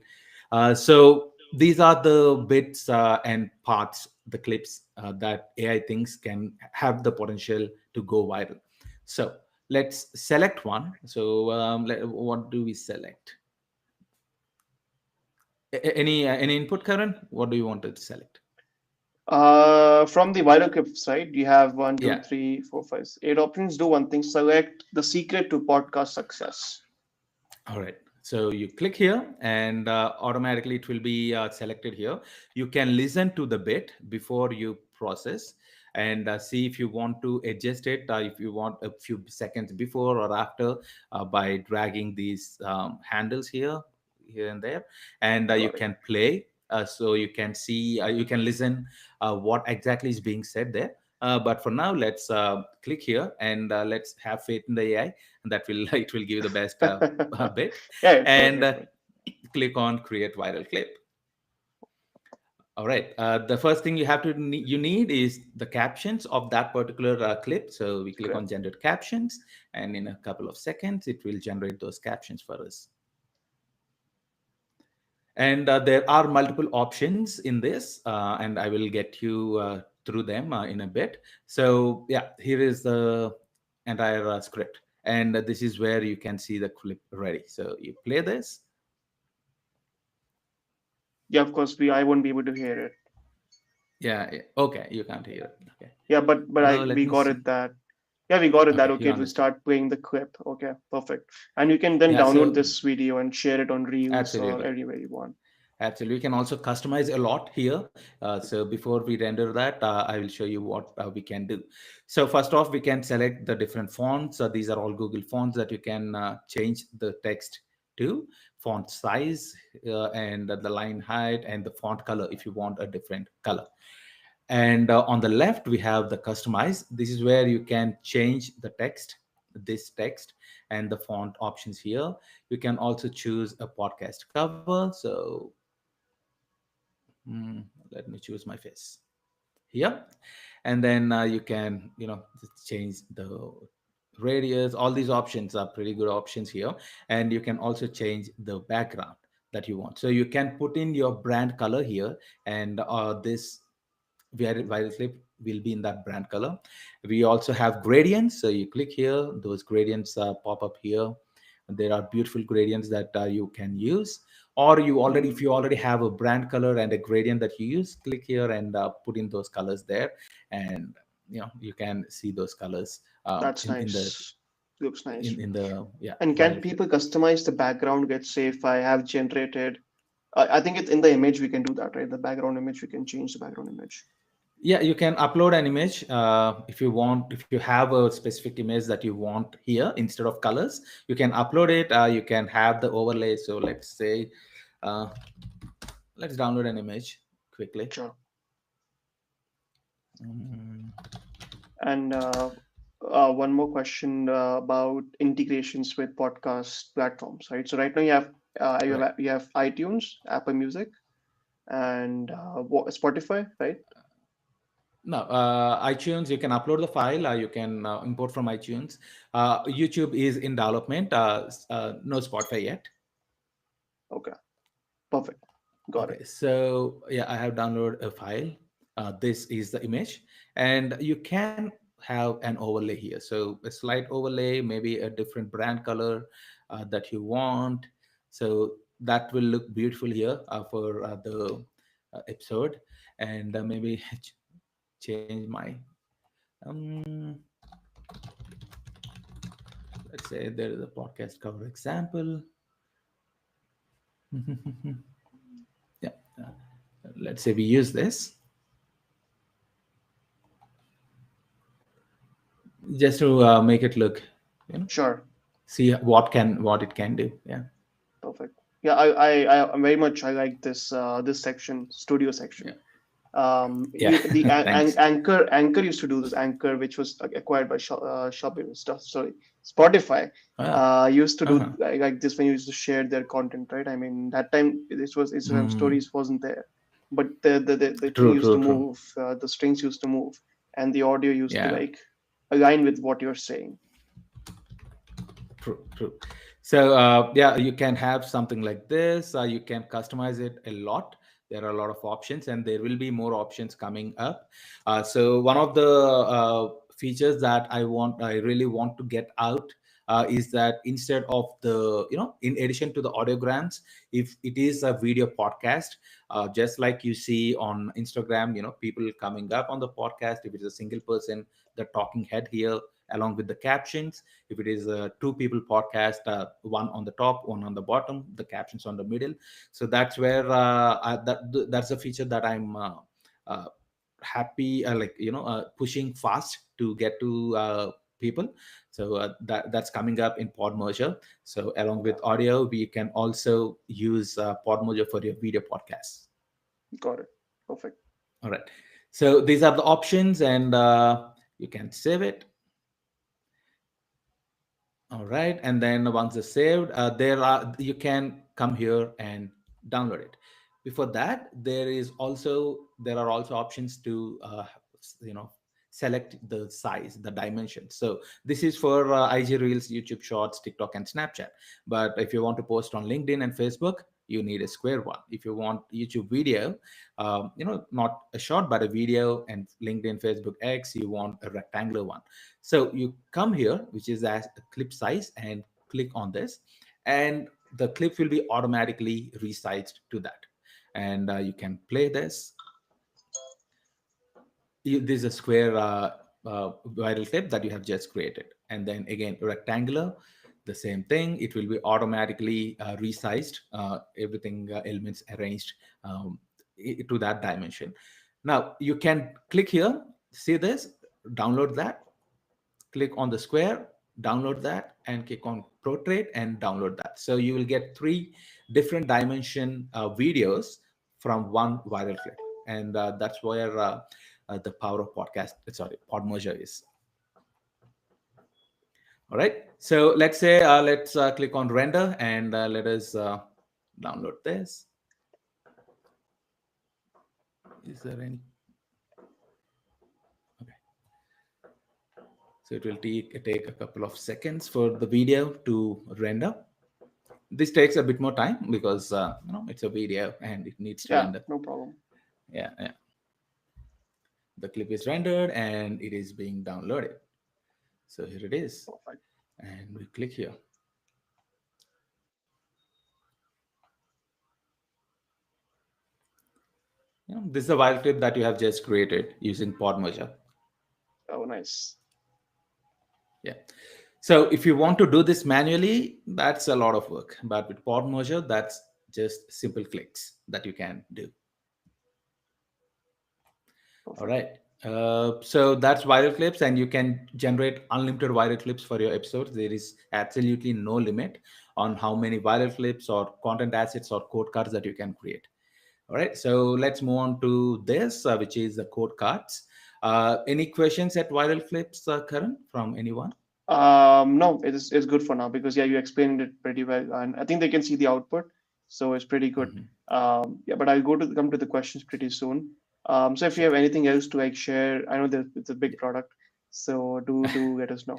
So these are the bits and parts, the clips that AI thinks can have the potential to go viral. So let's select one. So what do we select? Any input, Karan? What do you want to select? From the viral clips, right? You have one, two, Yeah. three, four, five, 8 options. Do one thing. Select the secret to podcast success. All right. So you click here and automatically it will be selected here. You can listen to the bit before you process and see if you want to adjust it, if you want a few seconds before or after, by dragging these handles here and there. And you Got it. can play. So you can see, you can listen what exactly is being said there. But for now, let's click here and let's have faith in the AI, and that will it will give you the best bit. Yeah, yeah, And perfect. click on create viral clip. All right. The first thing you have to you need is the captions of that particular clip. So we click Great. on generate captions, and in a couple of seconds, it will generate those captions for us. And there are multiple options in this, and I will get you through them in a bit. So yeah, here is the entire script, and this is where you can see the clip ready. So you play this. Yeah, of course, I won't be able to hear it. Yeah, yeah. Okay, you can't hear it. Okay. Yeah, but Let we me got it see. that. Yeah, we got it that. Okay, you Okay, it will understood. start playing the clip. Okay, perfect. And you can then Yeah, download so this video and share it on Reels or absolutely. anywhere you want. Absolutely. You can also customize a lot here. So before we render that, I will show you what we can do. So first off, we can select the different fonts. These are all Google fonts that you can change the text to, font size, and the line height and the font color if you want a different color. And on the left, we have the customize. This is where you can change the text, this text, and the font options here. You can also choose a podcast cover. So let me choose my face here. And then you can, just change the radius. All these options are pretty good options here. And you can also change the background that you want. So you can put in your brand color here, and this viral clip will be in that brand color. We also have gradients. So you click here, those gradients pop up here. There are beautiful gradients that you can use. Or if Mm, you already have a brand color and a gradient that you use, click here and put in those colors there. And you can see those colors that's in the nice. Looks nice. in the yeah, And can viral clip. people customize the background? Let's say if I have generated, I think it's in the image we can do that, right? The background image, we can change the background image. Yeah, you can upload an image if you want. If you have a specific image that you want here instead of colors, you can upload it. You can have the overlay. So let's say, uh, let's download an image quickly. Sure. Mm, And one more question about integrations with podcast platforms, right? So right now right. you have iTunes, Apple Music, and Spotify, right? No, iTunes, you can upload the file. You can import from iTunes. YouTube is in development. No Spotify yet. Okay, perfect, got it. Okay, so yeah, I have downloaded a file. This is the image, and you can have an overlay here. So a slight overlay, maybe a different brand color that you want. So that will look beautiful here for the episode, and maybe change my. Um, let's say there is a podcast cover example. Yeah, let's say we use this just to make it look, you know Sure, see what it can do. Yeah, perfect. Yeah, I very much I like this section, studio section. yeah, yeah. The Thanks. Anchor used to do this. Anchor, which was acquired by Shopee stuff. Sorry, Spotify Ah, used to do uh-huh. like this when you used to share their content, right? I mean, that time this was Instagram Mm, stories wasn't there, but the thing true, used to true, true. move, the strings used to move, and the audio used to Yeah, like align with what you're saying. true, true. So yeah, you can have something like this. You can customize it a lot. There are a lot of options, and there will be more options coming up. So one of the features that I really want to get out is that instead of in addition to the audiograms, if it is a video podcast, just like you see on Instagram, people coming up on the podcast, if it's a single person, the talking head here, along with the captions. If it is a two people podcast, one on the top, one on the bottom, the captions on the middle. So that's where that's a feature that I'm uh, happy, like pushing fast to get to people. So that's coming up in Pod Merger. So along Yeah, with audio, we can also use Pod Merger for your video podcasts. got it. Perfect. All right. So these are the options, and you can save it. All right, and then once it's saved, you can come here and download it. Before that, there are also options to you know select the size, the dimensions. So this is for IG Reels, YouTube Shorts, TikTok, and Snapchat. But if you want to post on LinkedIn and Facebook, you need a square one. If you want YouTube video, not a short but a video, and LinkedIn, Facebook, X, you want a rectangular one. So you come here, which is as a clip size, and click on this, and the clip will be automatically resized to that. And you can play this. This is a square viral clip that you have just created. And then again, rectangular, the same thing. It will be automatically resized, everything elements arranged to that dimension. Now you can click here, see this, download that, click on the square, download that, and click on portrait and download that. So you will get three different dimension videos from one viral clip. And that's where the power of pod merger is. All right. So let's say, let's click on render, and let us download this. Is there any? Okay. So it will take a couple of seconds for the video to render. This takes a bit more time because it's a video and it needs to Yeah, render. no problem. Yeah. The clip is rendered and it is being downloaded. So here it is. Perfect. And we click here. This is a viral clip that you have just created using Pod Merger. Oh, nice. Yeah. So if you want to do this manually, that's a lot of work. But with Pod Merger, that's just simple clicks that you can do. Perfect. All right. So that's viral clips, and you can generate unlimited viral clips for your episodes. There is absolutely no limit on how many viral clips or content assets or code cards that you can create. All right. So let's move on to this, which is the code cards. Any questions at viral clips, Karan, from anyone? No, it's good for now because yeah, you explained it pretty well, and I think they can see the output, so it's pretty good. Mhm. Yeah, but I'll come to the questions pretty soon. So if you Sure. have anything else to like share, I know that it's a big product, so do let us know.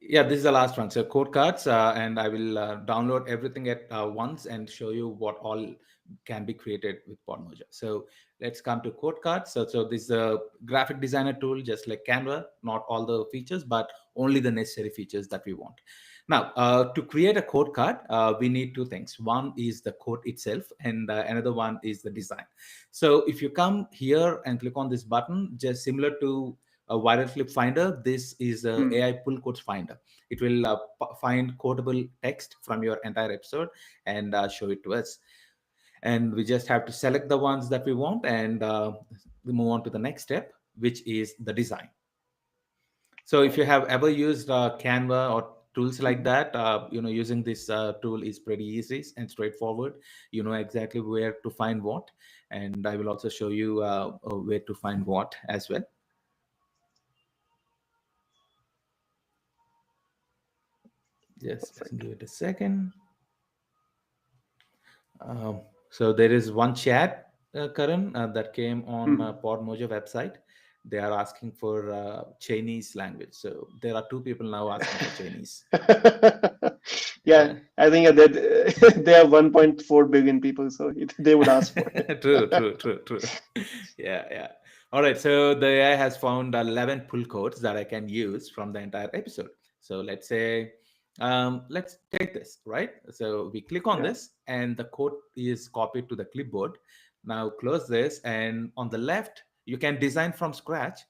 Yeah, this is the last one. So code cards, and I will download everything at once and show you what all can be created with Podmoja. So let's come to code cards. So this is a graphic designer tool, just like Canva, not all the features, but only the necessary features that we want. Now, to create a code card, we need two things. One is the code itself, and another one is the design. So if you come here and click on this button, just similar to a viral clip finder, this is a Hmm. AI pull quotes finder. It will find quotable text from your entire episode and show it to us. And we just have to select the ones that we want, and we move on to the next step, which is the design. So if Right. you have ever used Canva or tools like Mhm. that, using this tool is pretty easy and straightforward. You know exactly where to find what, and I will also show you where to find what as well. Just Perfect. give it a second. So there is one chat, Karan, that came on Mhm. Podmojo website. They are asking for Chinese language. So there are two people now asking for Chinese. Yeah, Yeah. I think that they have 1.4 billion people, so they would ask for it. True, true, true, true. Yeah. All right. So the AI has found 11 pull codes that I can use from the entire episode. So let's say, let's take this, right? So we click on Yeah. this, and the code is copied to the clipboard. Now close this, and on the left, you can design from scratch.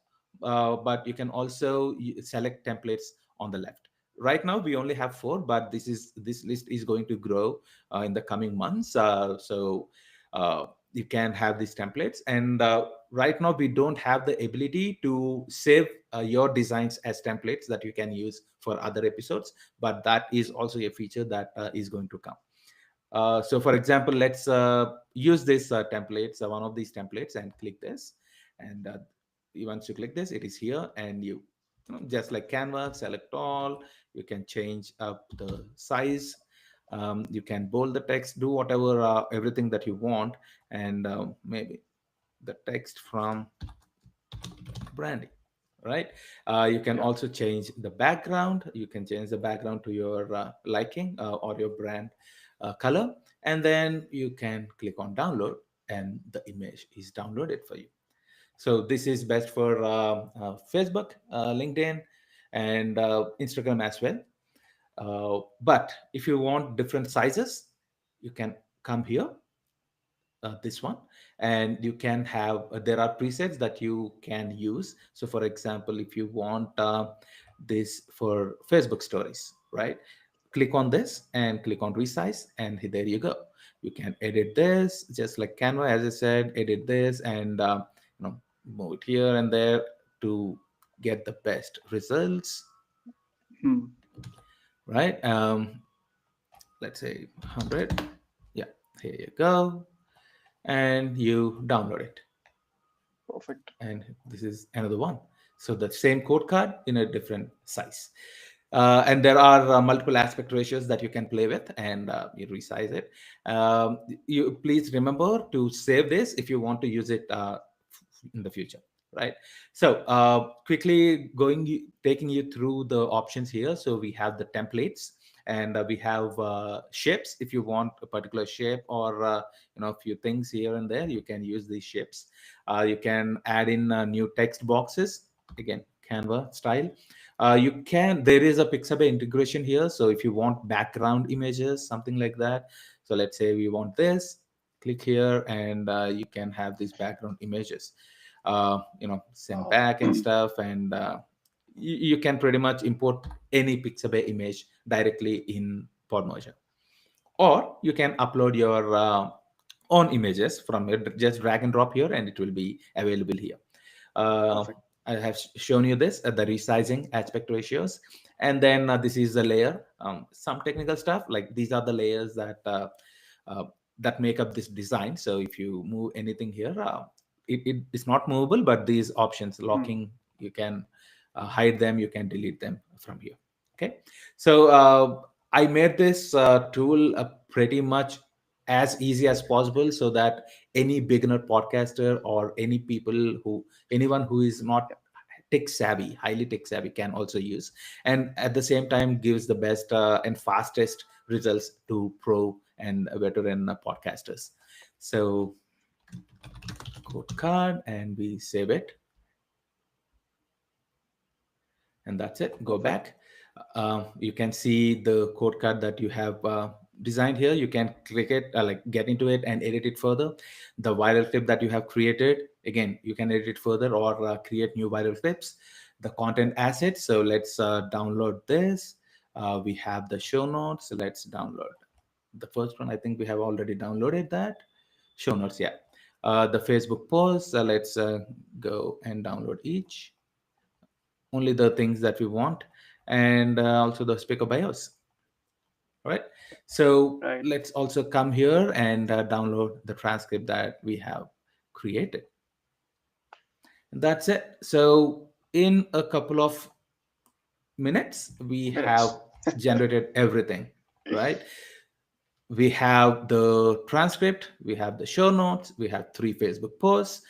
but you can also select templates on the left. Right now we only have 4, but this list is going to grow in the coming months. You can have these templates, and right now we don't have the ability to save your designs as templates that you can use for other episodes, but that is also a feature that is going to come. So for example, let's use this templates, one of these templates, and click this. And once you click this, it is here, and just like Canva, select all. You can change up the size. You can bold the text, do whatever, everything that you want, and maybe the text from branding, right? You can Yeah. also change the background. You can change the background to your liking, or your brand color, and then you can click on download, and the image is downloaded for you. So this is best for Facebook, LinkedIn, and Instagram as well. But if you want different sizes, you can come here, this one, and you can have, there are presets that you can use. So for example, if you want this for Facebook stories, right, click on this and click on resize, and there you go. You can edit this just like Canva, as I said, edit this, and move it here and there to get the best results, Hmm. right? Let's say 100. Yeah, here you go, and you download it. Perfect. And this is another one. So the same code card in a different size. And there are multiple aspect ratios that you can play with, and you resize it. You please remember to save this if you want to use it in the future, right? So quickly taking you through the options here. So we have the templates, and we have shapes. If you want a particular shape, or a few things here and there, you can use these shapes. You can add in new text boxes, again Canva style. There is a Pixabay integration here, so if you want background images, something like that, so let's say we want this, click here, and you can have these background images, send Oh. back and stuff, and you can pretty much import any Pixabay image directly in Podmoja, or you can upload your own images from it. Just drag and drop here, and it will be available here. uh, Perfect. I have shown you this, the resizing aspect ratios, and then this is the layer. Some technical stuff, like these are the layers uh, that make up this design. So if you move anything here, it is not movable, but these options, Hmm. locking, you can hide them, you can delete them from here. Okay, so I made this tool pretty much as easy as possible, so that any beginner podcaster, or anyone who is not tech savvy, highly tech savvy, can also use, and at the same time gives the best and fastest results to pro and veteran podcasters. So code card, and we save it, and that's it. Go Perfect. back. You can see the code card that you have designed here. You can click it, like get into it and edit it further. The viral clip that you have created, again, you can edit it further, or create new viral clips. The content assets. So let's download this. We have the show notes. So let's download the first one. I think we have already downloaded that. Show notes, yeah. The Facebook post. Let's go and download each, only the things that we want, and also the speaker bios. All right, so Right. let's also come here and download the transcript that we have created. And that's it. So in a couple of minutes we have Minutes. generated everything, right? We have the transcript, we have the show notes, we have 3 Facebook posts,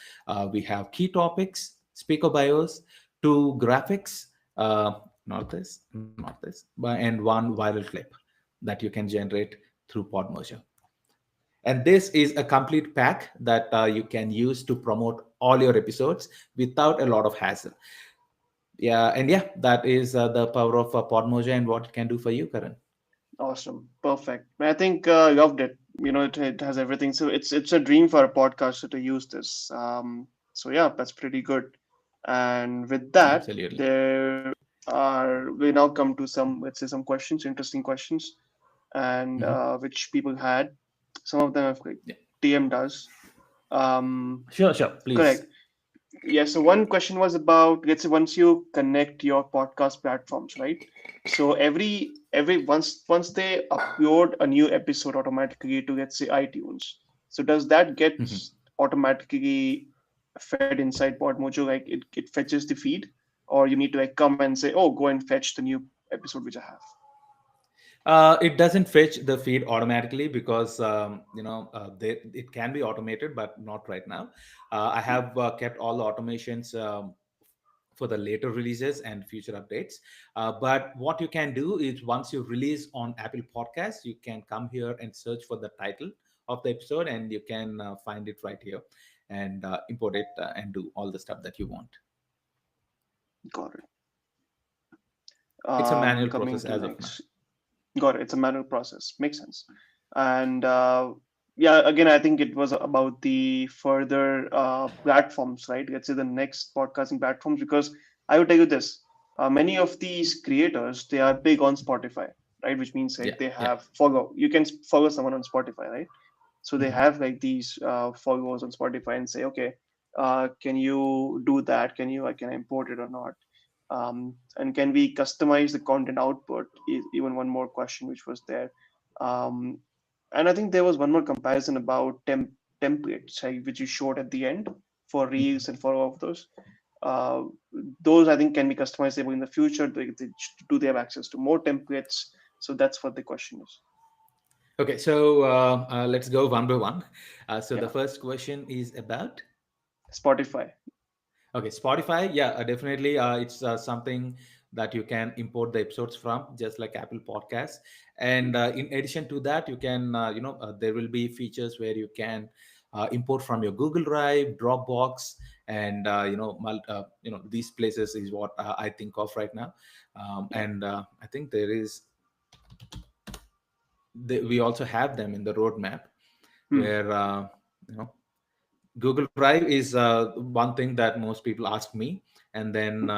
we have key topics, speaker bios, 2 graphics, not this, not this, and 1 viral clip that you can generate through Podmojo. And this is a complete pack that you can use to promote all your episodes without a lot of hassle. Yeah, and yeah, that is the power of Podmojo and what it can do for you, Karan. Awesome. Perfect. I think loved it. It has everything. So it's a dream for a podcaster to use this. So yeah, that's pretty good. And with that, Absolutely. we now come to some, let's say, some questions, interesting questions, and Mhm. which people had. Some of them have like Yeah. TM'd us. Um, Sure, Correct. please. Yeah, so one question was about, let's say, once you connect your podcast platforms, right? So every once they upload a new episode automatically to, let's say, iTunes. So does that get Mhm. automatically fed inside Podmojo? Like it fetches the feed, or you need to like come and say, oh, go and fetch the new episode which I have. It doesn't fetch the feed automatically because it can be automated, but not right now. I Hmm, have kept all the automations for the later releases and future updates. But what you can do is once you release on Apple Podcasts, you can come here and search for the title of the episode, and you can find it right here and import it and do all the stuff that you want. got it. It's a manual Coming process to as of now. next. Got it. It's a manual process. Makes sense. And yeah, again, I think it was about the further platforms, right? Let's say the next podcasting platforms, because I would tell you this: many of these creators they are big on Spotify, right? Which means Yeah, like they yeah. have follow. You can follow someone on Spotify, right? So they Mhm. have like these followers on Spotify and say, okay, can you do that? Can I import it or not? And can we customize the content output is even one more question which was there. um, and I think there was one more comparison about templates, right, which you showed at the end for reels and for all of uh, those I think can be customizable in the future. Do they have access to more templates? So that's what the question is. Okay, so let's go one by one. So the Yeah, first question is about. Spotify. Okay, Spotify. Yeah, definitely. It's something that you can import the episodes from, just like Apple Podcasts. And in addition to that, you can, there will be features where you can import from your Google Drive, Dropbox, and these places is what I think of right now. Yeah. And I think we also have them in the roadmap Hmm. where you know Google Drive is one thing that most people ask me, and then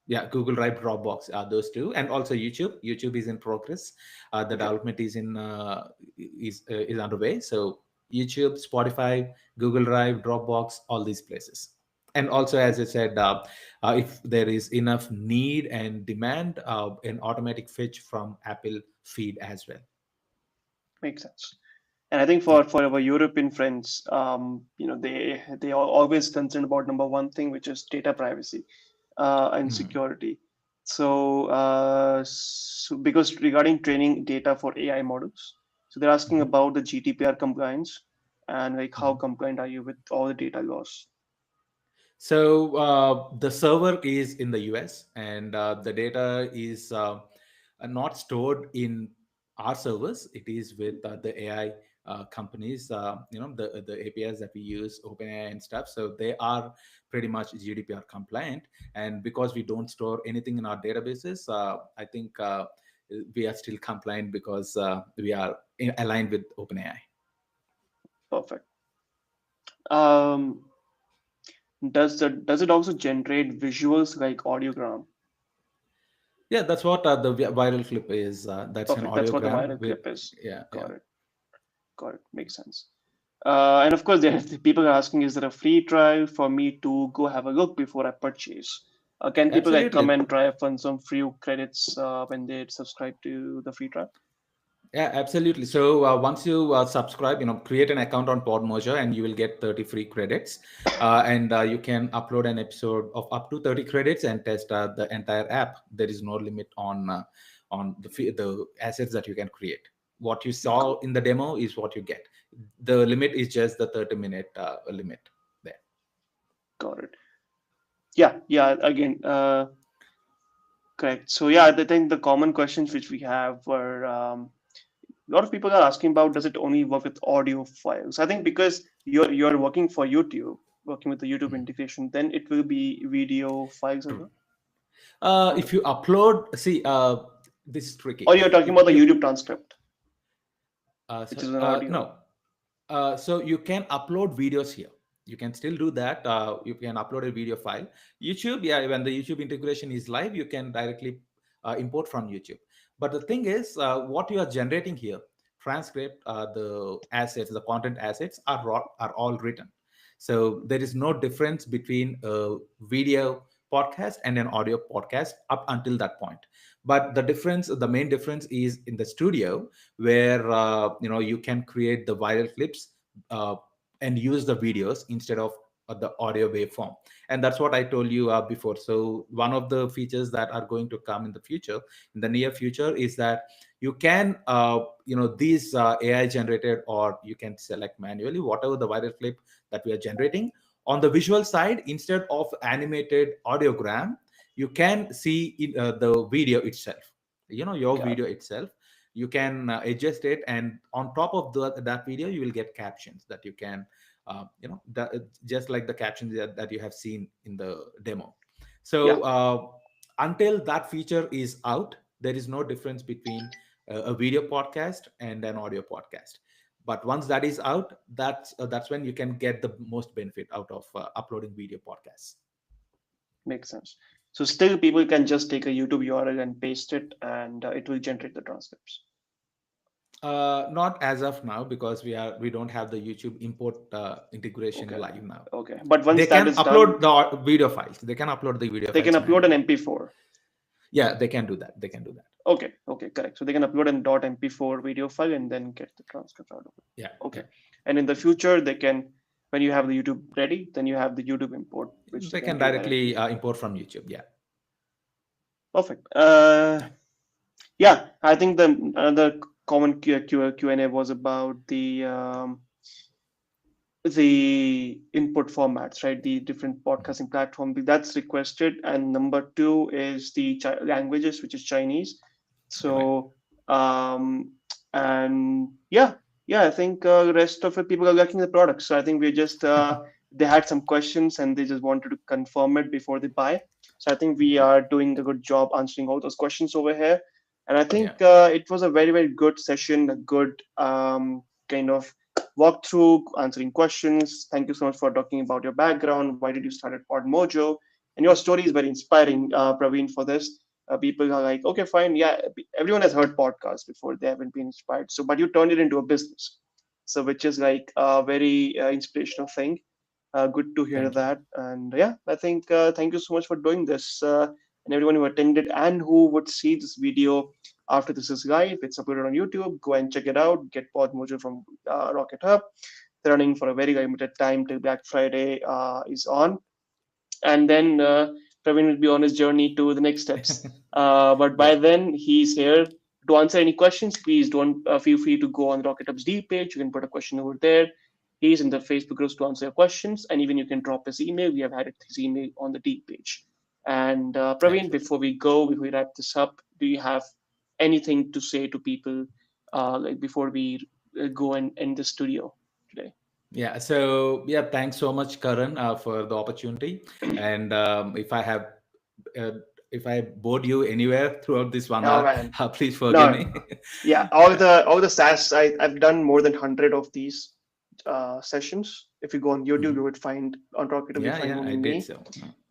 yeah, Google Drive, Dropbox are those two, and also YouTube. YouTube is in progress. The Okay. development is underway. So YouTube, Spotify, Google Drive, Dropbox, all these places. And also, as I said, if there is enough need and demand, an automatic fetch from Apple feed as well. Makes sense. And I think Yeah. for our European friends, they are always concerned about number one thing, which is data privacy and Mhm. security. So because regarding training data for AI models, so they're asking Mhm. about the GDPR compliance and like how Mhm. compliant are you with all the data laws? So the server is in the US, and the data is not stored in our servers. It is with the AI companies, the APIs that we use, OpenAI and stuff. So they are pretty much GDPR compliant. And because we don't store anything in our databases, I think we are still compliant because we are aligned with OpenAI. Perfect. Um, does it also generate visuals like audiogram? Yeah, that's what the viral clip is. That's an Perfect. That's what the audiogram viral with, clip is. yeah, yeah. Got it. Got it. Makes sense. And of course, there people are asking, is there a free trial for me to go have a look before I purchase? Can people like come Absolutely. and try fund some free credits when they subscribe to the free trial? Yeah, absolutely. So once you subscribe, create an account on Podmoja and you will get 30 free credits. And you can upload an episode of up to 30 credits and test the entire app. There is no limit on the assets that you can create. What you saw in the demo is what you get. The limit is just the 30-minute limit there. Got it. Yeah, yeah. Again, correct. So yeah, I think the common questions which we have were a lot of people are asking about, does it only work with audio files? I think because you're working for YouTube, working with the YouTube Mhm. integration, then it will be video files as True. well. If you upload, see, this is tricky. Or you're talking If about the you YouTube transcript, which is an audio. no, so you can upload videos here. You can still do that. You can upload a video file. YouTube, yeah, when the YouTube integration is live, you can directly import from YouTube. But the thing is, what you are generating here, transcript, the assets, the content assets are all written. So there is no difference between a video podcast and an audio podcast up until that point. But the main difference is in the studio, where you can create the viral clips uh, and use the videos instead of the audio waveform. And that's what I told you before. So one of the features that are going to come in the future, in the near future, is that you can these AI generated, or you can select manually whatever the viral clip that we are generating. On the visual side, instead of animated audiogram, you can see the video itself, your Got video itself. You can adjust it, and on top of that video you will get captions that you can just like the captions that you have seen in the demo. yeah, So until that feature is out, there is no difference between a video podcast and an audio podcast. But once that is out, that's when you can get the most benefit out of uploading video podcasts. makes sense. So still, people can just take a YouTube URL and paste it, and it will generate the transcripts. Not as of now, because we don't have the YouTube import integration Okay, live now. okay. But They once that can is done, upload the video files. They can upload the video they can files upload an manually. MP4. Yeah, they can do that. They can do that. Okay, okay, correct. So they can upload an .mp4 video file and then get the transcript out of it. Yeah, Okay. yeah. And in the future, they can, when you have the YouTube ready, then you have the YouTube import, which they They can can do directly directly. import from YouTube. Yeah. Perfect. Yeah, I think the another common Q&A was about the input formats, right? The different Mhm. podcasting platform that's requested, and number two is the languages, which is Chinese. Right. So, um, and yeah, I think the rest of it, people are liking the product. So I think we just they had some questions and they just wanted to confirm it before they buy. So I think we are doing a good job answering all those questions over here. And I Yeah. think it was a very, very good session, a good kind of walk through, answering questions. Thank you so much for talking about your background. Why did you start at Podmojo? And your story is very inspiring, Praveen, for this. People are like, okay, fine. Yeah, everyone has heard podcasts before. They haven't been inspired. So, but you turned it into a business. So, which is like a very inspirational thing. Good to hear Thank you. that. And yeah, I think thank you so much for doing this. And everyone who attended and who would see this video after this is live, it's uploaded on YouTube. Go and check it out. Get Podmojo from Rocket Hub. They're running for a very limited time till Black Friday is on, and then Praveen will be on his journey to the next steps. But by Yeah. then, he's here to answer any questions. Please don't feel free to go on Rocket Hub's D page. You can put a question over there. He's in the Facebook groups to answer your questions, and even you can drop his email. We have had his email on the D page. And Praveen, Excellent. before we wrap this up, do you have anything to say to people like before we go and end the studio today? Yeah. So yeah, thanks so much, Karan, for the opportunity. And uh, if I bored you anywhere throughout this one Oh hour, man, please forgive no, me. yeah, Yeah. all the SaaS I've done more than 100 of these sessions. If you go on YouTube, Mhm. you would find on Rocket, you Yeah, find yeah, I only did me. so.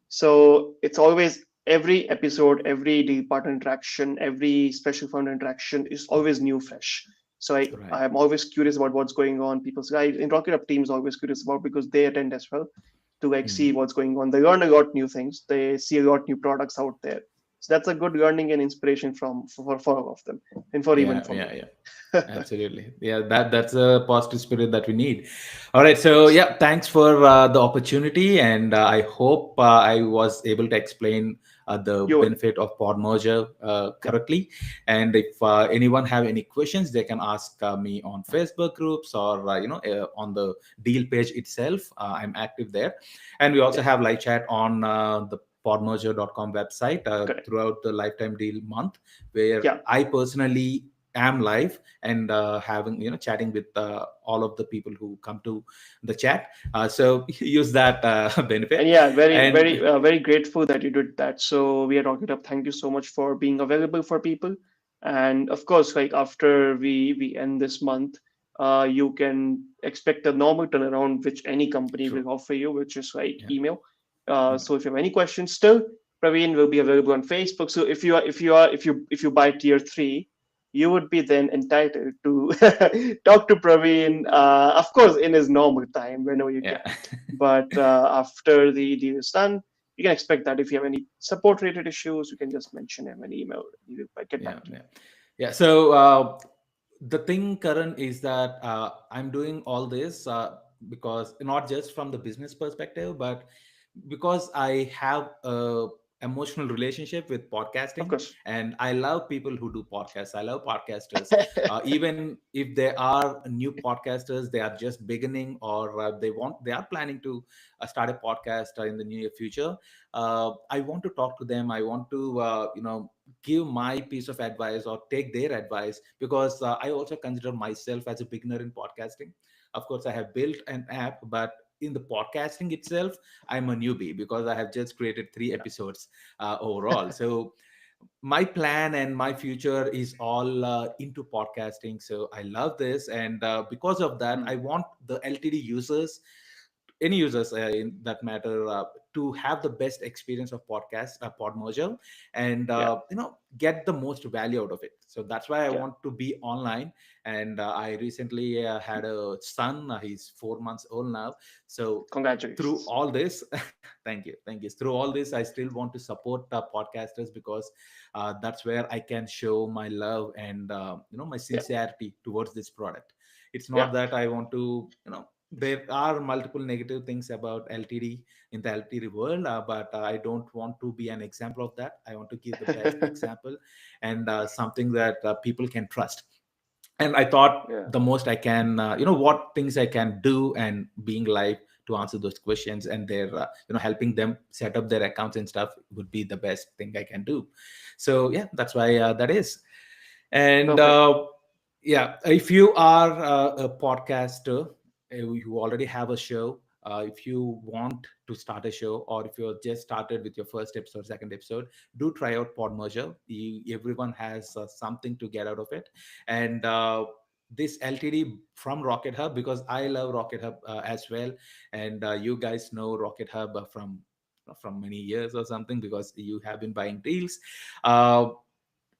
So it's always every episode, every deal partner interaction, every special founder interaction is always new, fresh. So Right. I'm always curious about what's going on. People's guys in Rocket Up team is always curious about because they attend as well to like see Mhm. what's going on. They learn a lot new things. They see a lot new products out there. So that's a good learning and inspiration for all of them, and for even Yeah, for yeah, me. yeah. Absolutely. Yeah, that's a positive spirit that we need. All right. So yeah, thanks for the opportunity, and I hope I was able to explain the You would, benefit of pod merger yeah, correctly. And if anyone have any questions, they can ask me on Facebook groups, or on the deal page itself. I'm active there, and we also yeah, have live chat on the podmerger.com website correct, throughout the lifetime deal month, where yeah. I personally am live and having chatting with all of the people who come to the chat. So use that And benefit. yeah, very, And very grateful that you did that. So we are talking up. Thank you so much for being available for people. And of course, like after we end this month, you can expect a normal turnaround, which any company True. will offer you, which is like Yeah. email. Yeah. So if you have any questions, still Praveen will be available on Facebook. So if you buy tier 3, you would be then entitled to talk to Praveen, of course, in his normal time whenever you Yeah. can. But after the deal is done, you can expect that if you have any support related issues, you can just mention him an email. He will get back Yeah. to you. Yeah. Yeah. So the thing, Karan, is that I'm doing all this because not just from the business perspective, but because I have a emotional relationship with Of podcasting, course. and I love people who do podcasts. I love podcasters. Even if they are new podcasters, they are just beginning, or they are planning to start a podcast in the near future. I want to talk to them. I want to give my piece of advice or take their advice, because I also consider myself as a beginner in podcasting. Of course, I have built an app, but in the podcasting itself, I'm a newbie because I have just created 3 episodes overall. So my plan and my future is all into podcasting. So I love this, and because of that, Hmm. I want the LTD users, any users in that matter, to have the best experience of podcast Podmojo, and Yeah, get the most value out of it. So that's why I yeah. want to be online. And I recently had a son. He's 4 months old now. So through Congratulations. all this, thank you, through all this, I still want to support podcasters, because that's where I can show my love and my Yeah, sincerity towards this product. It's yeah. not that I want to, there are multiple negative things about LTD in the LTD world, but I don't want to be an example of that. I want to give the best example, and something that people can trust. And I thought Yeah. the most I can, what things I can do, and being live to answer those questions, and they're helping them set up their accounts and stuff would be the best thing I can do. So yeah, that's why that is. And Perfect. yeah, if you are a podcaster, you already have a show. If you want to start a show, or if you're just started with your first episode, second episode, do try out Podmerger. Everyone has something to get out of it. And this LTD from Rocket Hub, because I love Rocket Hub as well. And you guys know Rocket Hub from many years or something, because you have been buying deals. Uh,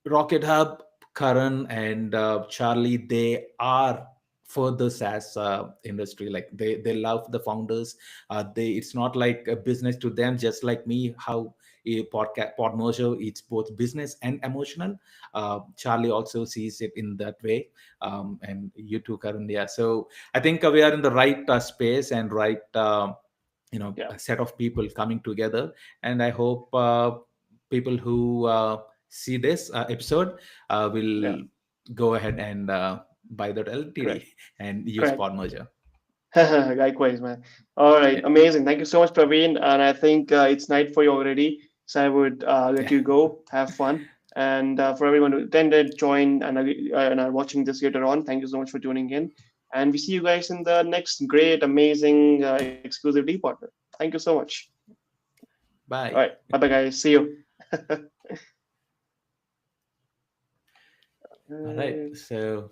Rocket Hub, Karan, and Charlie, they are for the SaaS industry. Like they love the founders. It's not like a business to them, just like me. How a podcast Podmojo, it's both business and emotional. Charlie also sees it in that way, and you too, Karan. Yeah. So I think we are in the right space and right. Yeah, A set of people coming together, and I hope people who see this episode yeah. will go ahead and buy that Correct. LTD and use Correct. Podmerger. Likewise, man. All right. Yeah, Amazing. Thank you so much, Praveen. And I think it's night for you already. So I would let yeah, you go. Have fun. And for everyone who attended, joined, and are watching this later on, thank you so much for tuning in. And we see you guys in the next great, amazing, exclusive D partner. Thank you so much. All bye. right. Bye bye, guys. See you. All right, so